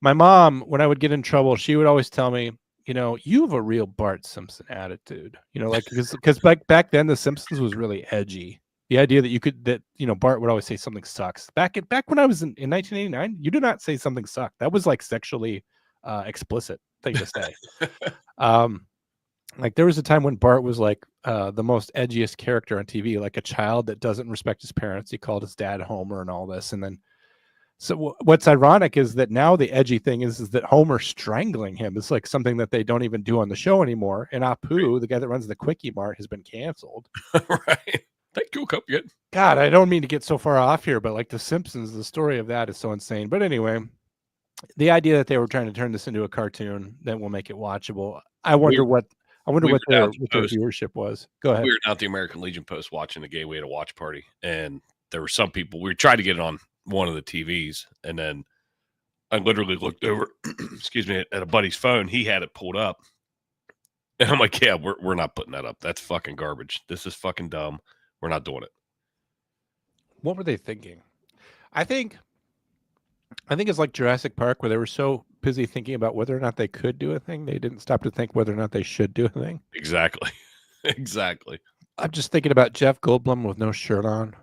my mom, when I would get in trouble, she would always tell me, you have a real Bart Simpson attitude. Like, because back then, The Simpsons was really edgy. The idea that Bart would always say something sucks. Back when I was in 1989, you do not say something sucked. That was like sexually explicit thing to say. Like there was a time when Bart was like the most edgiest character on TV, like a child that doesn't respect his parents. He called his dad Homer and all this. And then, so what's ironic is that now the edgy thing is that Homer strangling him is like something that they don't even do on the show anymore. And Apu, the guy that runs the Quickie Mart, has been canceled. Right. Thank you, Cup yet. God, I don't mean to get so far off here, but like The Simpsons, the story of that is so insane. But anyway, the idea that they were trying to turn this into a cartoon that will make it watchable. I wonder what their viewership was. Go ahead. We were out the American Legion Post watching the game. We had a watch party, and there were some people. We tried to get it on one of the TVs, and then I literally looked over, excuse me, at a buddy's phone. He had it pulled up, and I'm like, "Yeah, we're not putting that up. That's fucking garbage. This is fucking dumb. We're not doing it." What were they thinking? I think it's like Jurassic Park, where they were so busy thinking about whether or not they could do a thing, they didn't stop to think whether or not they should do a thing. Exactly. Exactly. I'm just thinking about Jeff Goldblum with no shirt on.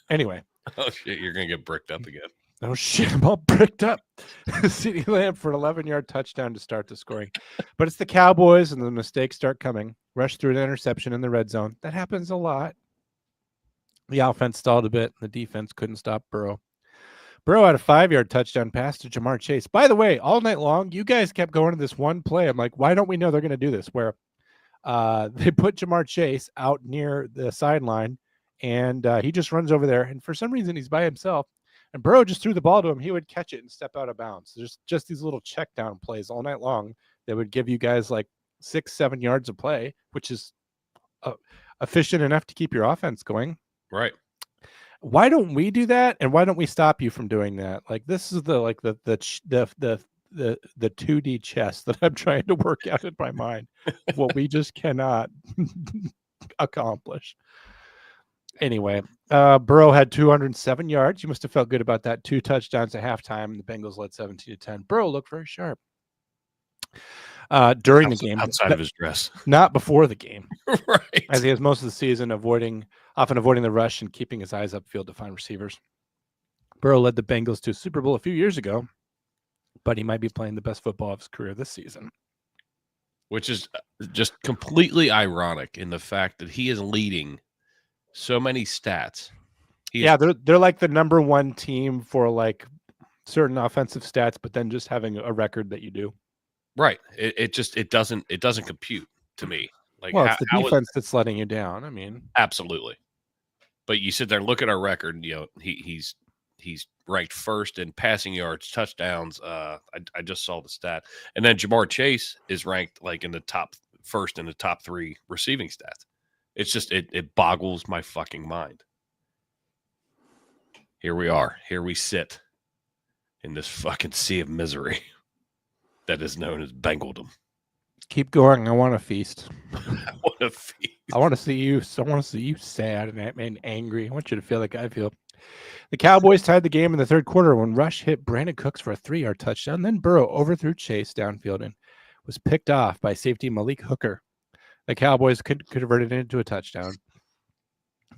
Anyway. Oh, shit. You're going to get bricked up again. Oh, shit. I'm all bricked up. CeeDee Lamb for an 11-yard touchdown to start the scoring. But it's the Cowboys, and the mistakes start coming. Rush through an interception in the red zone. That happens a lot. The offense stalled a bit. The defense couldn't stop Burrow. Burrow had a 5-yard touchdown pass to Jamar Chase. By the way, all night long, you guys kept going to this one play. I'm like, why don't we know they're going to do this? Where they put Jamar Chase out near the sideline, and he just runs over there. And for some reason, he's by himself. And Burrow just threw the ball to him. He would catch it and step out of bounds. There's just these little check down plays all night long that would give you guys like 6-7 yards of play, which is efficient enough to keep your offense going. Right. Why don't we do that? And why don't we stop you from doing that? Like this is the 2D chess that I'm trying to work out in my mind. What we just cannot accomplish. Anyway, Burrow had 207 yards. You must have felt good about that. 2 touchdowns at halftime, and the Bengals led 17-10. Burrow looked very sharp during the game, outside of his dress, not before the game. Right, as he has most of the season often avoiding the rush and keeping his eyes upfield to find receivers. Burrow led the Bengals to a Super Bowl a few years ago, but he might be playing the best football of his career this season. Which is just completely ironic in the fact that he is leading so many stats. They're like the number one team for like certain offensive stats, but then just having a record that you do. Right. It doesn't compute to me. Like, well, it's the defense that's letting you down. I mean, absolutely. But you sit there and look at our record. You know, he's ranked first in passing yards, touchdowns. I just saw the stat, and then Jamar Chase is ranked like in the top 3 receiving stats. It's just it boggles my fucking mind. Here we are. Here we sit in this fucking sea of misery that is known as Bengaldom. Keep going. I want to feast. I want to feast. I want to see you sad and angry. I want you to feel like I feel. The Cowboys tied the game in the third quarter when Rush hit Brandon Cooks for a 3-yard touchdown. Then Burrow overthrew Chase downfield and was picked off by safety Malik Hooker. The Cowboys could convert it into a touchdown.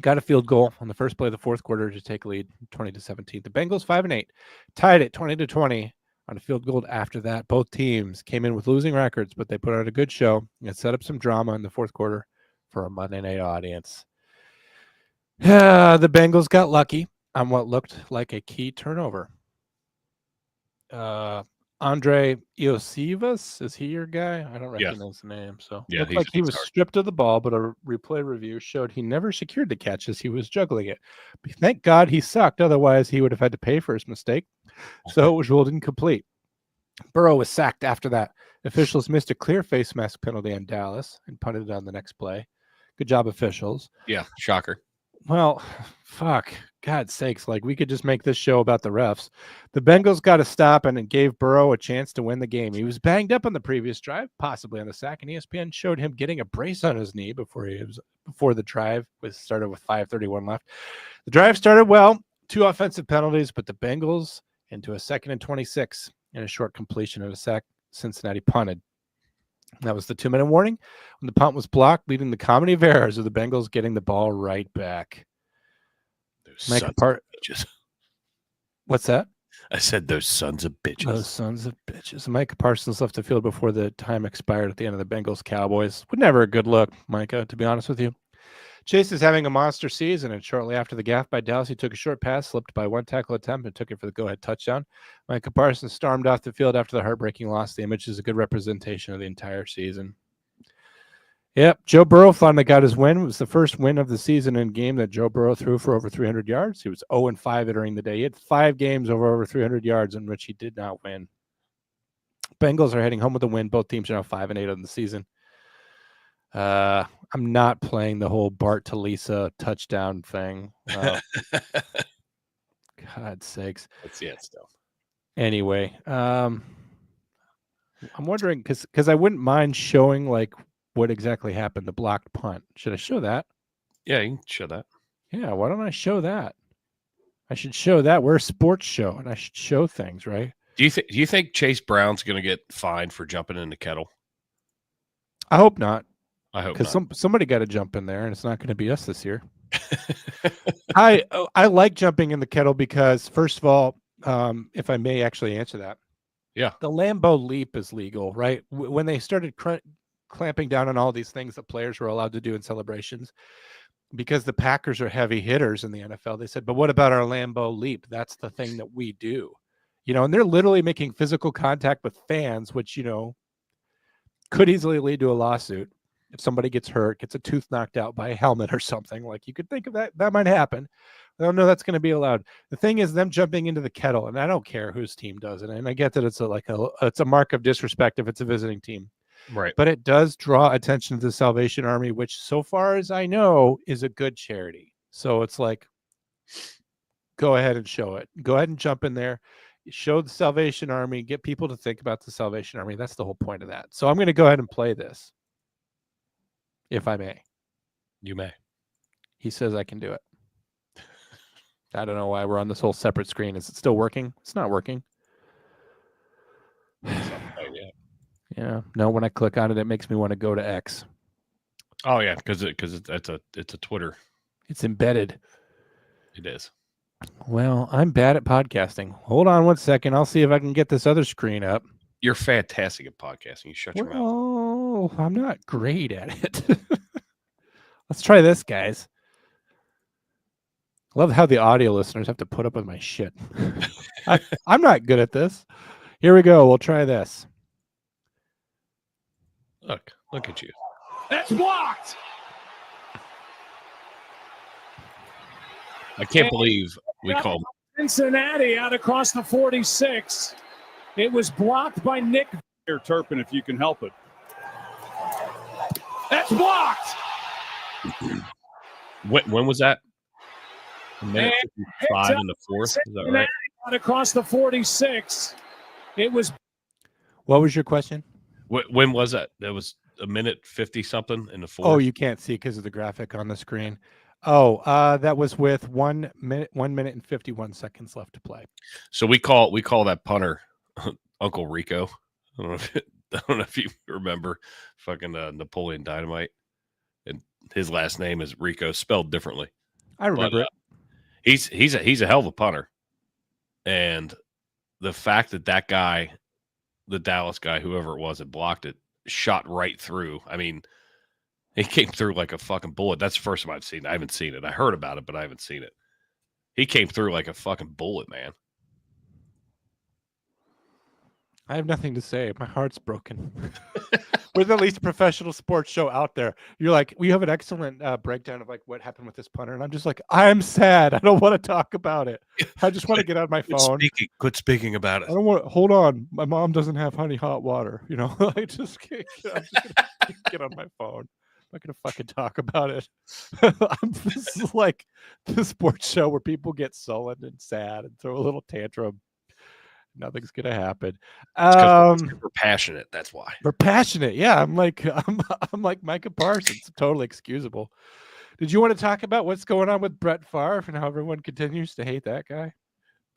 Got a field goal on the first play of the fourth quarter to take a lead 20-17. The Bengals 5-8 tied it 20-20 on a field goal after that. Both teams came in with losing records, but they put on a good show and set up some drama in the fourth quarter for a Monday night audience. The Bengals got lucky on what looked like a key turnover. Andre Iosivas, is he your guy? I don't recognize the name. So yeah, looked like he was stripped of the ball, but a replay review showed he never secured the catch as he was juggling it. But thank God he sucked. Otherwise, he would have had to pay for his mistake. So it was ruled incomplete. Burrow was sacked after that. Officials missed a clear face mask penalty on Dallas and punted it on the next play. Good job, officials. Yeah, shocker. Well, fuck. God's sakes, like we could just make this show about the refs. The Bengals got a stop and gave Burrow a chance to win the game. He was banged up on the previous drive, possibly on the sack, and ESPN showed him getting a brace on his knee before the drive was started with 5:31 left. The drive started well, 2 offensive penalties, but the Bengals into a 2nd and 26 and a short completion of a sack. Cincinnati punted. That was the 2-minute warning when the punt was blocked, leading the comedy of errors of the Bengals getting the ball right back. Micah Parsons. What's that? I said those sons of bitches. Those sons of bitches. Micah Parsons left the field before the time expired at the end of the Bengals Cowboys. Would never a good look, Micah, to be honest with you. Chase is having a monster season, and shortly after the gaffe by Dallas, he took a short pass, slipped by one tackle attempt, and took it for the go-ahead touchdown. Micah Parsons stormed off the field after the heartbreaking loss. The image is a good representation of the entire season. Yep, Joe Burrow finally got his win. It was the first win of the season in a game that Joe Burrow threw for over 300 yards. He was 0-5 entering the day. He had 5 games over 300 yards in which he did not win. Bengals are heading home with a win. Both teams are now 5-8 on the season. I'm not playing the whole Bart to Lisa touchdown thing. God's sakes. Let's see it still. Anyway, I'm wondering because I wouldn't mind showing like what exactly happened, the blocked punt. Should I show that? Yeah, you can show that. Yeah, why don't I show that? I should show that. We're a sports show, and I should show things, right? Do you think Chase Brown's going to get fined for jumping in the kettle? I hope not. I hope because not. somebody got to jump in there, and it's not going to be us this year. I like jumping in the kettle because, first of all, if I may actually answer that, yeah, the Lambeau leap is legal, right? When they started clamping down on all these things that players were allowed to do in celebrations, because the Packers are heavy hitters in the NFL, they said, but what about our Lambeau leap? That's the thing that we do, and they're literally making physical contact with fans, which, could easily lead to a lawsuit. If somebody gets hurt, gets a tooth knocked out by a helmet or something, like you could think of that might happen. I don't know that's going to be allowed. The thing is them jumping into the kettle, and I don't care whose team does it. And I get that it's a mark of disrespect if it's a visiting team. Right. But it does draw attention to the Salvation Army, which so far as I know is a good charity. So it's like, go ahead and show it. Go ahead and jump in there. Show the Salvation Army, get people to think about the Salvation Army. That's the whole point of that. So I'm going to go ahead and play this. If I may. You may. He says I can do it. I don't know why we're on this whole separate screen. Is it still working? It's not working. Yeah. No, when I click on it, it makes me want to go to X. Oh yeah, because it's a Twitter. It's embedded. It is. Well, I'm bad at podcasting. Hold on one second. I'll see if I can get this other screen up. You're fantastic at podcasting. You shut your mouth. Oh, I'm not great at it. Let's try this, guys. I love how the audio listeners have to put up with my shit. I'm not good at this. Here we go. We'll try this. Look at you. That's blocked. I can't believe we called Cincinnati out across the 46. It was blocked by Nick Turpin, if you can help it. That's blocked. When was that? A minute 55 in the fourth. Is that right? Out across the 46. It was. What was your question? When was that? That was a minute 50 something in the fourth. Oh, you can't see because of the graphic on the screen. Oh, that was with 1 minute and 51 seconds left to play. So we call that punter Uncle Rico. I don't know if you remember fucking Napoleon Dynamite, and his last name is Rico, spelled differently. I remember it. He's a hell of a punter, and the fact that guy, the Dallas guy, whoever it was that blocked it, shot right through. I mean, he came through like a fucking bullet. That's the first time I've seen it. I haven't seen it. I heard about it, but I haven't seen it. He came through like a fucking bullet, man. I have nothing to say. My heart's broken. We're the least professional sports show out there. You're like, we have an excellent breakdown of like what happened with this punter, and I'm just like, I'm sad. I don't want to talk about it. I just want to get on my phone. Quit speaking about it. I don't want. Hold on, my mom doesn't have hot water. I just can't. I'm just gonna get on my phone. I'm not gonna fucking talk about it. This is like the sports show where people get sullen and sad and throw a little tantrum. Nothing's gonna happen. We're passionate. That's why we're passionate. Yeah, I'm like Micah Parsons. Totally excusable. Did you want to talk about what's going on with Brett Favre and how everyone continues to hate that guy?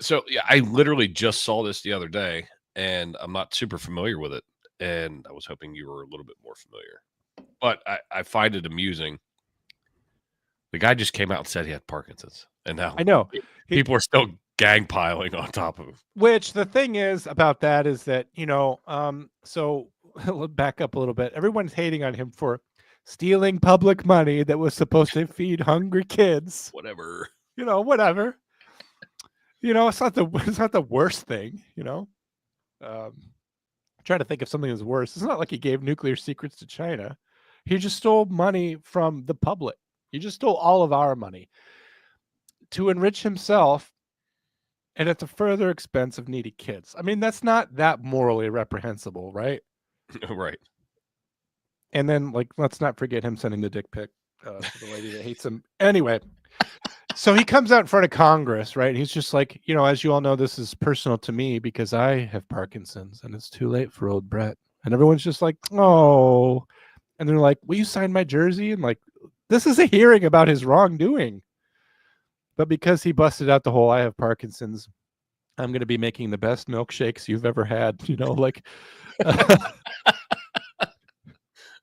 So yeah, I literally just saw this the other day, and I'm not super familiar with it. and I was hoping you were a little bit more familiar. But I find it amusing. The guy just came out and said he had Parkinson's, and now I know. people are still gang piling on top of him. Which the thing is about that is that, so back up a little bit. Everyone's hating on him for stealing public money that was supposed to feed hungry kids. Whatever. Whatever. It's not the worst thing, trying to think of something that's worse. It's not like he gave nuclear secrets to China. He just stole money from the public. He just stole all of our money to enrich himself, and at the further expense of needy kids. I mean, that's not that morally reprehensible, right? Right. And then, let's not forget him sending the dick pic to the lady that hates him. Anyway, so he comes out in front of Congress, right? And he's just like, as you all know, this is personal to me because I have Parkinson's and it's too late for old Brett. And everyone's just like, oh. And they're like, will you sign my jersey? And this is a hearing about his wrongdoing. But because he busted out the whole I have Parkinson's, I'm going to be making the best milkshakes you've ever had.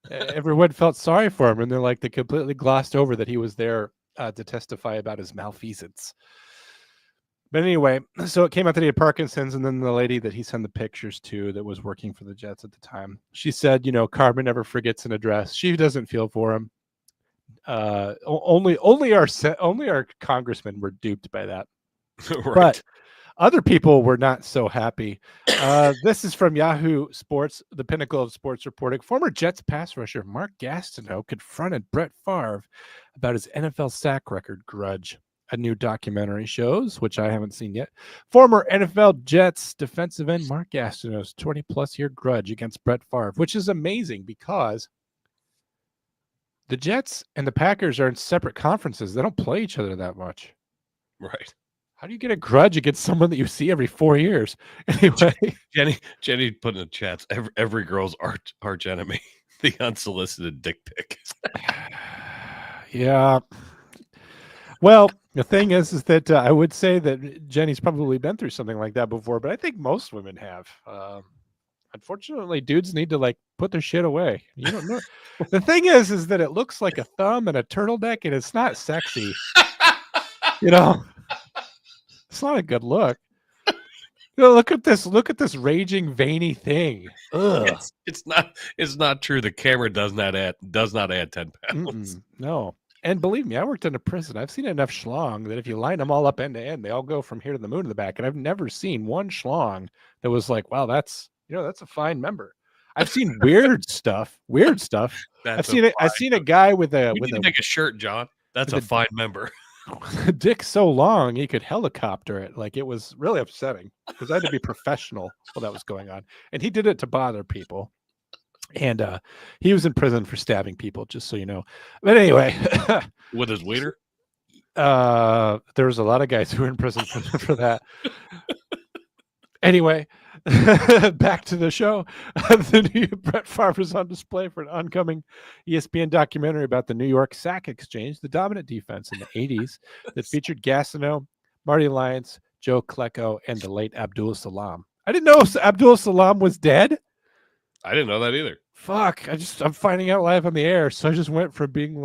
Everyone felt sorry for him. And they're like, they completely glossed over that he was there to testify about his malfeasance. But anyway, so it came out that he had Parkinson's. And then the lady that he sent the pictures to that was working for the Jets at the time, she said, Carmen never forgets an address. She doesn't feel for him. Only our congressmen were duped by that. Right. But other people were not so happy. This is from Yahoo Sports, the pinnacle of sports reporting. Former Jets pass rusher Mark Gastineau confronted Brett Favre about his NFL sack record grudge. A new documentary shows, which I haven't seen yet, former NFL Jets defensive end Mark Gastineau's 20-plus year grudge against Brett Favre, which is amazing because the Jets and the Packers are in separate conferences. They don't play each other that much. Right. How do you get a grudge against someone that you see every 4 years? Anyway, Jenny put in the chats, every girl's arch enemy, the unsolicited dick pic. Yeah. Well, the thing is that I would say that Jenny's probably been through something like that before, but I think most women have. Unfortunately, dudes need to put their shit away. You don't know. The thing is that it looks like a thumb and a turtleneck, and it's not sexy. It's not a good look. Look at this raging veiny thing. Ugh. It's not true. The camera does not add 10 pounds. No. And believe me, I worked in a prison. I've seen enough schlong that if you line them all up end to end, they all go from here to the moon in the back. And I've never seen one schlong that was like, wow, that's a fine member. I've seen weird stuff. I've seen a guy with a make a shirt, John. That's a fine member. The dick so long he could helicopter it. It was really upsetting because I had to be professional while that was going on. And he did it to bother people. And he was in prison for stabbing people, just so you know. But anyway, with his waiter, there was a lot of guys who were in prison for that. Anyway, back to the show. The new Brett Favre is on display for an oncoming ESPN documentary about the New York Sack Exchange, the dominant defense in the 80s that featured Gastineau, Marty Lyons, Joe Klecko, and the late Abdul Salam. I didn't know Abdul Salam was dead. I didn't know that either. Fuck. I'm finding out live on the air. So I just went from being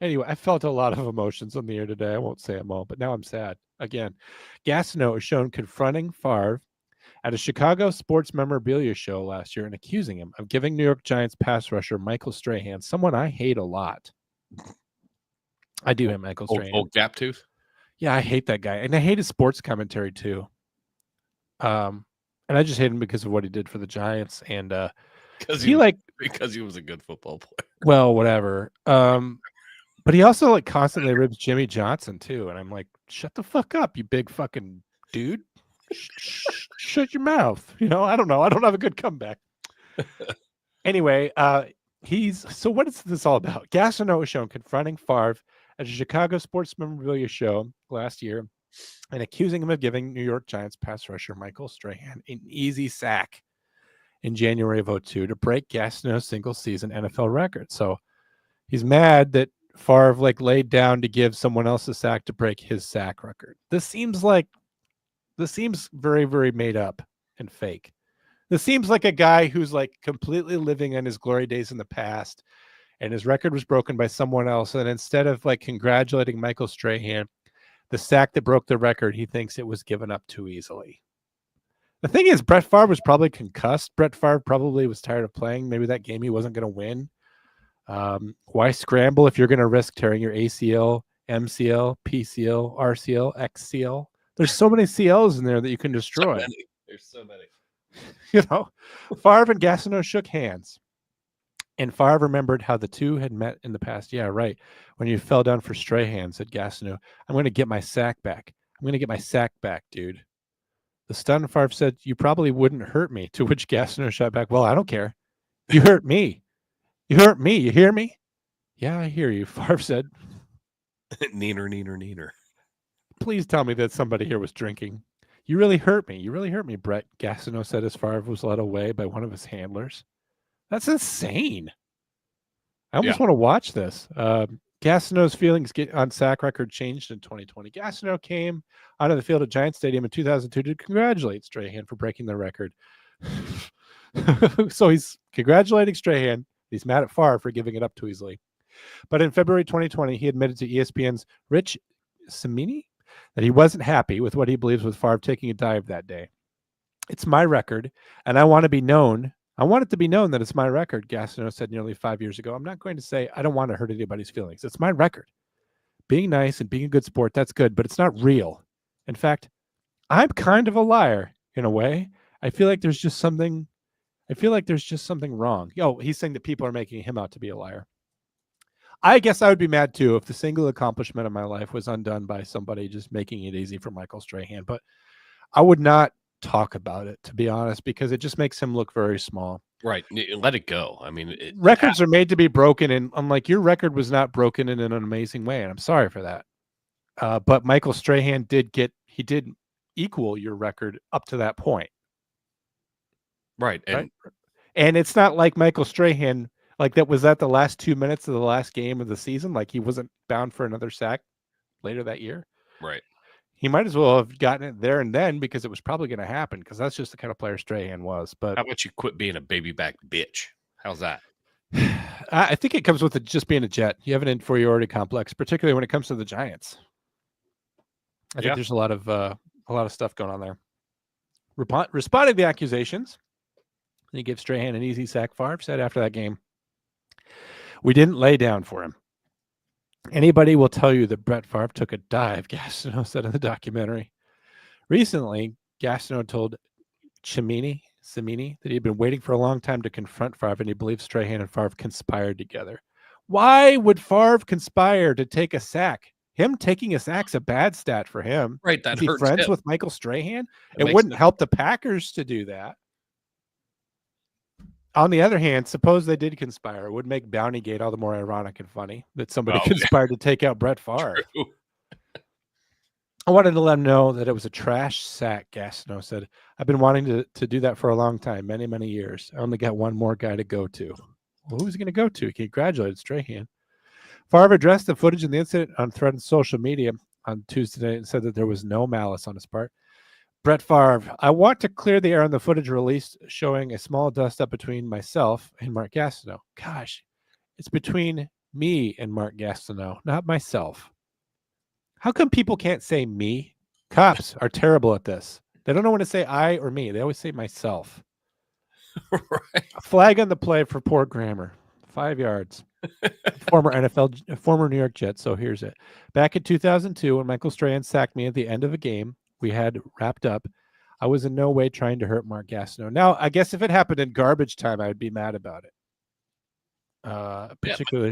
anyway, I felt a lot of emotions on the air today. I won't say them all, but now I'm sad. Again, Gastineau is shown confronting Favre at a Chicago sports memorabilia show last year and accusing him of giving New York Giants pass rusher Michael Strahan, someone I hate a lot. I do hate Michael Strahan. Old gap tooth? Yeah, I hate that guy. And I hate his sports commentary too. And I just hate him because of what he did for the Giants. And because he was a good football player. Well, whatever. But he also constantly ribs Jimmy Johnson too. And I'm like, shut the fuck up, you big fucking dude. Shut your mouth. I don't know. I don't have a good comeback. Anyway, so what is this all about? Gastineau was shown confronting Favre at a Chicago sports memorabilia show last year and accusing him of giving New York Giants pass rusher Michael Strahan an easy sack in January of 2002 to break Gastineau's single-season NFL record. So he's mad that Favre laid down to give someone else a sack to break his sack record. This seems very, very made up and fake. This seems like a guy who's like completely living in his glory days in the past, and his record was broken by someone else. And instead of like congratulating Michael Strahan, the sack that broke the record, he thinks it was given up too easily. The thing is, Brett Favre was probably concussed. Brett Favre probably was tired of playing. Maybe that game he wasn't going to win. Why scramble if you're going to risk tearing your ACL, MCL, PCL, RCL, XCL? There's so many CLs in there that you can destroy. There's so many. You know, Favre and Gastineau shook hands. And Favre remembered how the two had met in the past. Yeah, right. When you fell down for Strahan, said Gastineau, I'm going to get my sack back. I'm going to get my sack back, dude. The stunned Favre said, you probably wouldn't hurt me. To which Gastineau shot back, well, I don't care. You hurt me. You hurt me. You hear me? Yeah, I hear you, Favre said. Neener. Please tell me that somebody here was drinking. You really hurt me. You really hurt me, Brett, Gastineau said as Favre was led away by one of his handlers. That's insane. I almost want to watch this. Gastineau's feelings on sack record changed in 2020. Gastineau came onto the field at Giant Stadium in 2002 to congratulate Strahan for breaking the record. So he's congratulating Strahan. He's mad at Favre for giving it up too easily. But in February 2020, he admitted to ESPN's Rich Cimini that he wasn't happy with what he believes was Favre taking a dive that day. It's my record, and I want to be known. I want it to be known that it's my record, Gastineau said nearly 5 years ago. I'm not going to say I don't want to hurt anybody's feelings. It's my record. Being nice and being a good sport, that's good, but it's not real. In fact, I'm kind of a liar in a way. I feel like there's just something wrong. Oh, he's saying that people are making him out to be a liar. I guess I would be mad too if the single accomplishment of my life was undone by somebody just making it easy for Michael Strahan, but I would not talk about it, to be honest, because it just makes him look very small. Right. Let it go. I mean, records are made to be broken, and unlike your record was not broken in an amazing way, and I'm sorry for that. But Michael Strahan did equal your record up to that point. Right. And it's not like Michael Strahan, like that was at the last 2 minutes of the last game of the season. Like he wasn't bound for another sack later that year. Right. He might as well have gotten it there and then because it was probably going to happen because that's just the kind of player Strahan was. But how about you quit being a baby back bitch? How's that? I think it comes with it just being a Jet. You have an inferiority complex, particularly when it comes to the Giants. I think there's a lot of stuff going on there. Responding to the accusations, he gave Strahan an easy sack. Favre said after that game, we didn't lay down for him. Anybody will tell you that Brett Favre took a dive, Gastineau said in the documentary. Recently, Gastineau told Cimini that he had been waiting for a long time to confront Favre, and he believed Strahan and Favre conspired together. Why would Favre conspire to take a sack? Him taking a sack's a bad stat for him. Right, that Is he hurts friends him. with Michael Strahan? It wouldn't help the Packers to do that. On the other hand, suppose they did conspire. It would make Bountygate all the more ironic and funny that somebody conspired to take out Brett Favre. True. I wanted to let him know that it was a trash sack, Gastineau said. I've been wanting to do that for a long time, many, many years. I only got one more guy to go to. Well, who's he going to go to? He congratulated Strahan. Favre addressed the footage of the incident on thread and social media on Tuesday night and said that there was no malice on his part. Brett Favre, I want to clear the air on the footage released showing a small dust-up between myself and Mark Gastineau. Gosh, it's between me and Mark Gastineau, not myself. How come people can't say me? Cops are terrible at this. They don't know when to say I or me. They always say myself. Right. A flag on the play for poor grammar. 5 yards. Former New York Jet, so here's it. Back in 2002, when Michael Strahan sacked me at the end of a game we had wrapped up, I was in no way trying to hurt Mark Gastineau. Now, I guess if it happened in garbage time, I would be mad about it. Particularly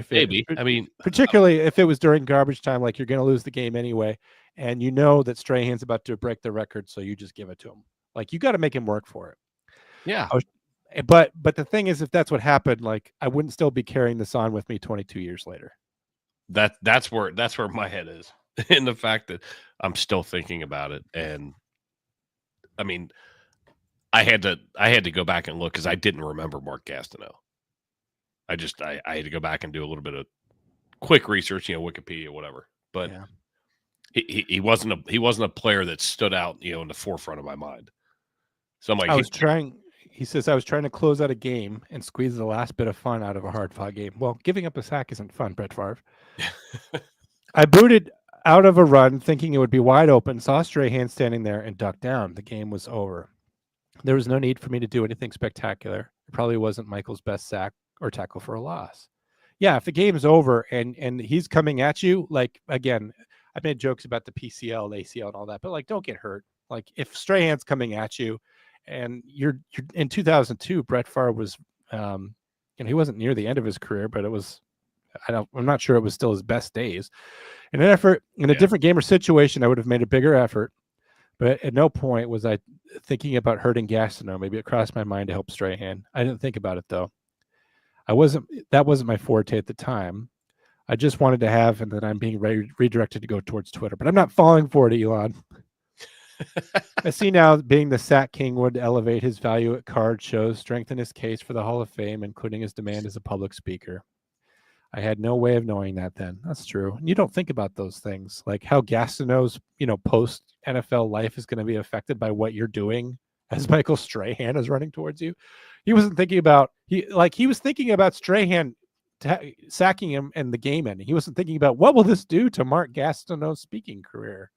if it was during garbage time, like you're going to lose the game anyway, and you know that Strahan's about to break the record, so you just give it to him. Like you got to make him work for it. Yeah. But the thing is, if that's what happened, like I wouldn't still be carrying this on with me 22 years later. That's where my head is, in the fact that I'm still thinking about it. And I mean, I had to go back and look because I didn't remember Mark Gastineau. I had to go back and do a little bit of quick research, Wikipedia, whatever. But he wasn't a player that stood out, in the forefront of my mind. So I'm like, He says, I was trying to close out a game and squeeze the last bit of fun out of a hard-fought game. Well, giving up a sack isn't fun, Brett Favre. I booted out of a run thinking it would be wide open, saw Strahan standing there, and ducked down. The game was over. There was no need for me to do anything spectacular. It probably wasn't Michael's best sack or tackle for a loss. Yeah, if the game's over and he's coming at you, like, again, I made jokes about the PCL, the ACL, and all that, but, like, don't get hurt. Like, if Strahan's coming at you, and you're in 2002, Brett Favre was, he wasn't near the end of his career, but it was, I'm not sure it was still his best days. In an effort, in a different game or situation, I would have made a bigger effort, but at no point was I thinking about hurting Gastineau. Maybe it crossed my mind to help Strahan. I didn't think about it though. That wasn't my forte at the time. I just wanted to have, and then I'm being redirected to go towards Twitter, but I'm not falling for it, Elon. I see now being the sack king would elevate his value at card shows, strengthen his case for the Hall of Fame, including his demand as a public speaker. I had no way of knowing that then. That's true. And you don't think about those things, like how Gastineau's, post NFL life is going to be affected by what you're doing as Michael Strahan is running towards you. He wasn't thinking about, he was thinking about Strahan sacking him and the game ending. He wasn't thinking about what will this do to Mark Gastineau's speaking career.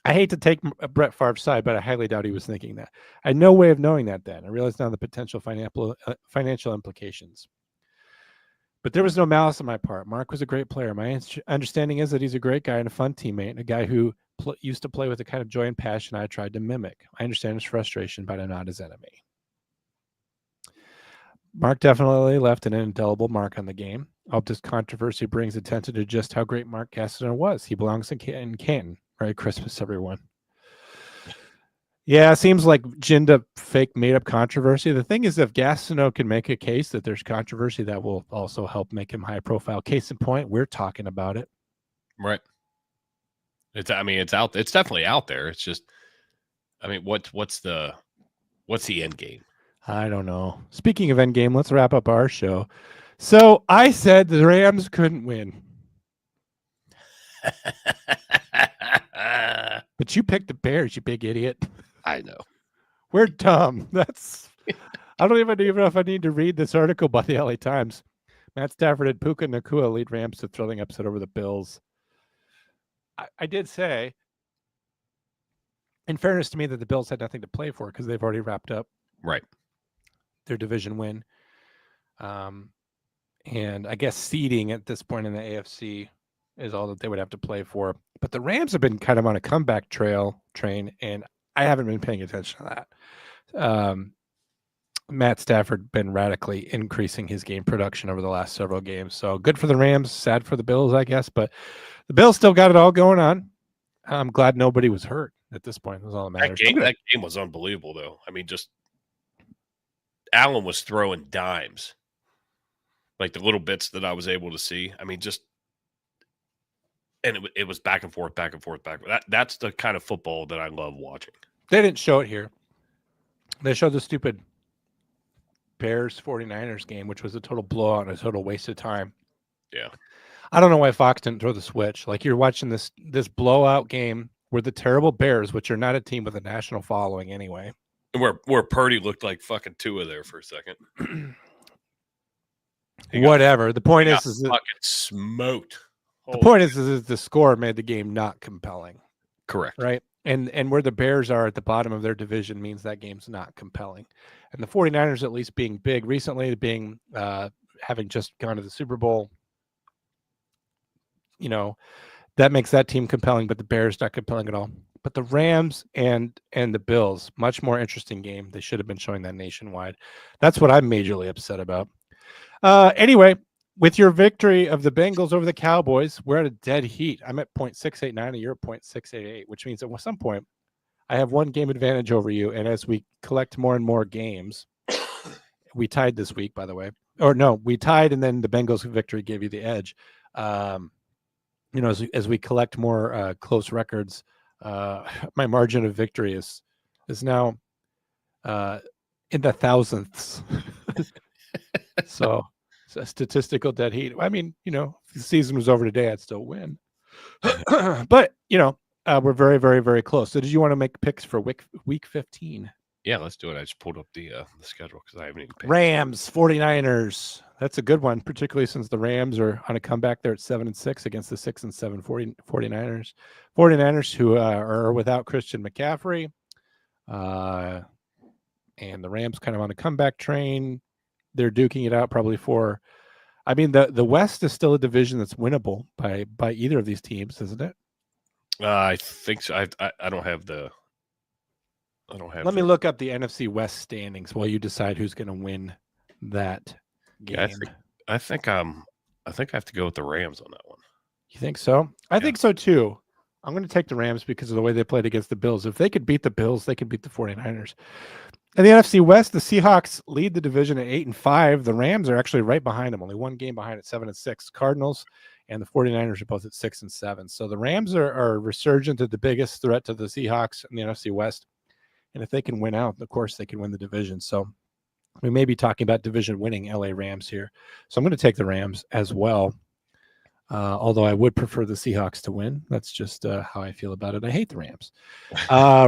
I hate to take Brett Favre's side, but I highly doubt he was thinking that. I had no way of knowing that then. I realized now the potential financial implications. But there was no malice on my part. Mark was a great player. My understanding is that he's a great guy and a fun teammate, a guy who used to play with the kind of joy and passion I tried to mimic. I understand his frustration, but I'm not his enemy. Mark definitely left an indelible mark on the game. I hope this controversy brings attention to just how great Mark Gastineau was. He belongs in Canton. Merry Christmas, everyone. Yeah, it seems like Jinda fake made-up controversy. The thing is, if Gastineau can make a case that there's controversy, that will also help make him high-profile. Case in point, we're talking about it. Right. It's out. It's definitely out there. It's just, what's the end game? I don't know. Speaking of end game, let's wrap up our show. So I said the Rams couldn't win. But you picked the Bears, you big idiot. I know. We're dumb. I don't even know if I need to read this article by the LA Times. Matt Stafford and Puka Nacua lead Rams to thrilling upset over the Bills. I did say, in fairness to me, that the Bills had nothing to play for because they've already wrapped up their division win. And I guess seeding at this point in the AFC is all that they would have to play for. But the Rams have been kind of on a comeback train, and I haven't been paying attention to that. Matt Stafford been radically increasing his game production over the last several games. So good for the Rams, sad for the Bills, I guess. But the Bills still got it all going on. I'm glad nobody was hurt at this point. That's all that matters. That game was unbelievable, though. Just Allen was throwing dimes. Like the little bits that I was able to see. And it was back and forth. That's the kind of football that I love watching. They didn't show it here. They showed the stupid Bears 49ers game, which was a total blowout and a total waste of time. Yeah. I don't know why Fox didn't throw the switch. Like, you're watching this blowout game where the terrible Bears, which are not a team with a national following anyway. Where Purdy looked like fucking Tua there for a second. Whatever. The point is fucking smoked. The point is the score made the game not compelling. Correct. Right? And where the Bears are at the bottom of their division means that game's not compelling. And the 49ers at least being big recently, being having just gone to the Super Bowl, that makes that team compelling, but the Bears not compelling at all. But the Rams and the Bills, much more interesting game. They should have been showing that nationwide. That's what I'm majorly upset about. Anyway, with your victory of the Bengals over the Cowboys, we're at a dead heat. I'm at 0.689 and you're at 0.688, which means at some point I have one game advantage over you. And as we collect more and more games, we tied this week, by the way. Or no, we tied and then the Bengals victory gave you the edge. As we collect more close records, my margin of victory is now in the thousandths. So it's a statistical dead heat. If the season was over today, I'd still win. But, we're very, very, very close. So did you want to make picks for week 15? Yeah, let's do it. I just pulled up the schedule because I haven't even paid. Rams, 49ers. That's a good one, particularly since the Rams are on a comeback there at 7-6 against the 6-7 49ers. 49ers who are without Christian McCaffrey. And the Rams kind of on a comeback train. They're duking it out probably for. I mean, the West is still a division that's winnable by either of these teams, isn't it? I think so. I don't have the. Let me look up the NFC West standings while you decide who's going to win that game. Yeah, I think I have to go with the Rams on that one. You think so? I think so too. I'm going to take the Rams because of the way they played against the Bills. If they could beat the Bills, they could beat the 49ers. In the NFC West, the Seahawks lead the division at 8-5. The Rams are actually right behind them, only one game behind at 7-6. Cardinals and the 49ers are both at 6-7. So the Rams are resurgent at the biggest threat to the Seahawks in the NFC West. And if they can win out, of course, they can win the division. So we may be talking about division winning LA Rams here. So I'm going to take the Rams as well. Although I would prefer the Seahawks to win. That's just how I feel about it. I hate the Rams.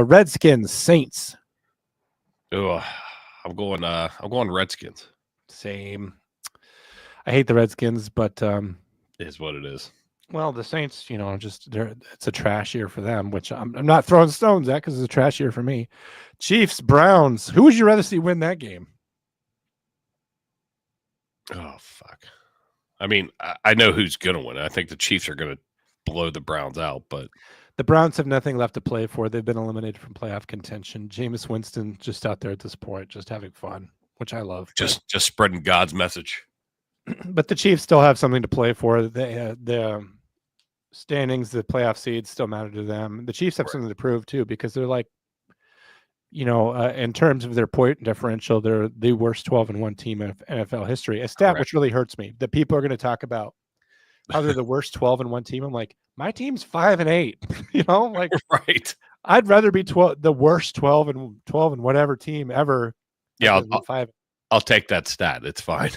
Redskins, Saints. Oh, I'm going Redskins. Same. I hate the Redskins, but it is what it is. Well, the Saints, it's a trash year for them, which I'm not throwing stones at because it's a trash year for me. Chiefs, Browns. Who would you rather see win that game? Oh, fuck. I mean, I know who's going to win. I think the Chiefs are going to blow the Browns out, but the Browns have nothing left to play for. They've been eliminated from playoff contention. Jameis Winston just out there at this point, just having fun, which I love. Just spreading God's message. But the Chiefs still have something to play for. The standings, the playoff seeds still matter to them. The Chiefs have something to prove too, because they're like, in terms of their point differential, they're the worst 12-1 team in NFL history. A stat which really hurts me that people are going to talk about how they're the worst 12-1 team. I'm like, my team's 5-8. Like right. I'd rather be the worst 12 and whatever team ever. Yeah, I'll take that stat. It's fine.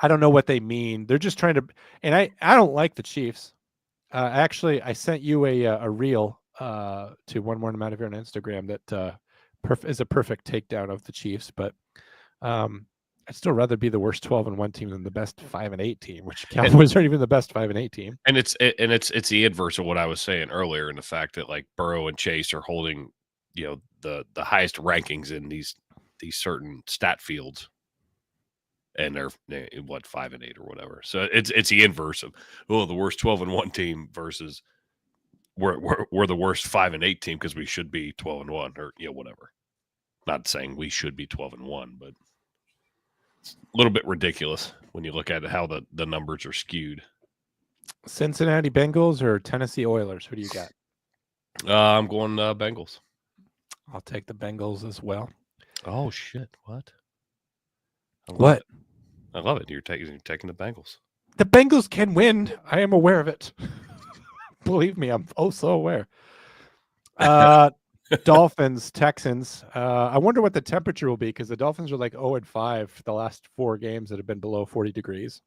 I don't know what they mean. They're just trying to, and I don't like the Chiefs. Actually, I sent you a reel to One More Amount of here on Instagram that is a perfect takedown of the Chiefs. But I'd still rather be the worst 12-1 team than the best 5-8 team, which Cowboys aren't even the best 5-8 team. And it's the inverse of what I was saying earlier, in the fact that like Burrow and Chase are holding, the highest rankings in these certain stat fields. And they're 5-8 or whatever. So it's the inverse of the worst 12-1 team versus we're the worst 5-8 team because we should be 12-1 or whatever. Not saying we should be 12-1, but it's a little bit ridiculous when you look at how the numbers are skewed. Cincinnati Bengals or Tennessee Oilers? Who do you got? I'm going Bengals. I'll take the Bengals as well. Oh shit! What? What? I love it. You're taking the Bengals. The Bengals can win. I am aware of it. Believe me, I'm so aware. Dolphins, Texans. I wonder what the temperature will be because the Dolphins are like 0-5 the last 4 games that have been below 40 degrees.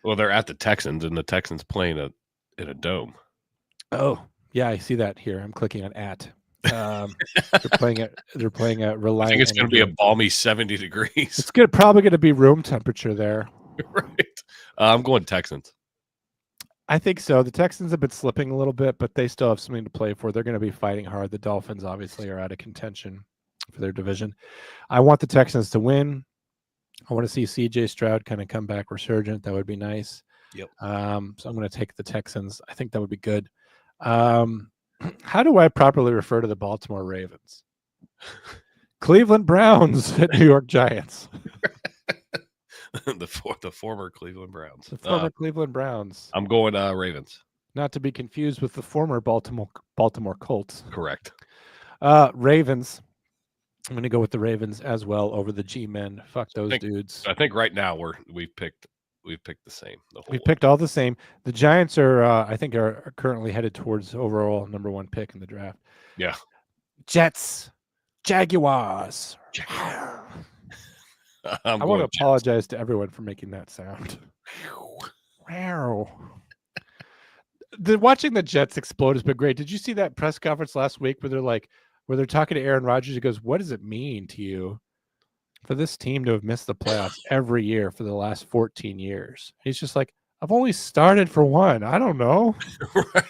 Well, they're at the Texans, and the Texans playing in a dome. Oh, yeah, I see that here. I'm clicking on at. They're playing at Reliant. I think it's going to be a balmy 70 degrees. It's probably going to be room temperature there. Right. I'm going Texans. I think so. The Texans have been slipping a little bit, but they still have something to play for. They're going to be fighting hard. The Dolphins obviously are out of contention for their division. I want the Texans to win. I want to see CJ Stroud kind of come back resurgent. That would be nice. Yep. So I'm going to take the Texans. I think that would be good. How do I properly refer to the Baltimore Ravens? Cleveland Browns at New York Giants. the former Cleveland Browns. The former Cleveland Browns. I'm going Ravens. Not to be confused with the former Baltimore Colts. Correct. Ravens. I'm going to go with the Ravens as well over the G-men. Fuck those dudes. I think right now we've picked the same. We picked all the same. The Giants are currently headed towards overall number 1 pick in the draft. Yeah. Jets, Jaguars. I want to apologize to everyone for making that sound. Wow. Watching the Jets explode has been great. Did you see that press conference last week where they're like, where they're talking to Aaron Rodgers. He goes, "What does it mean to you for this team to have missed the playoffs every year for the last 14 years?" He's just like, "I've only started for one. I don't know." Right.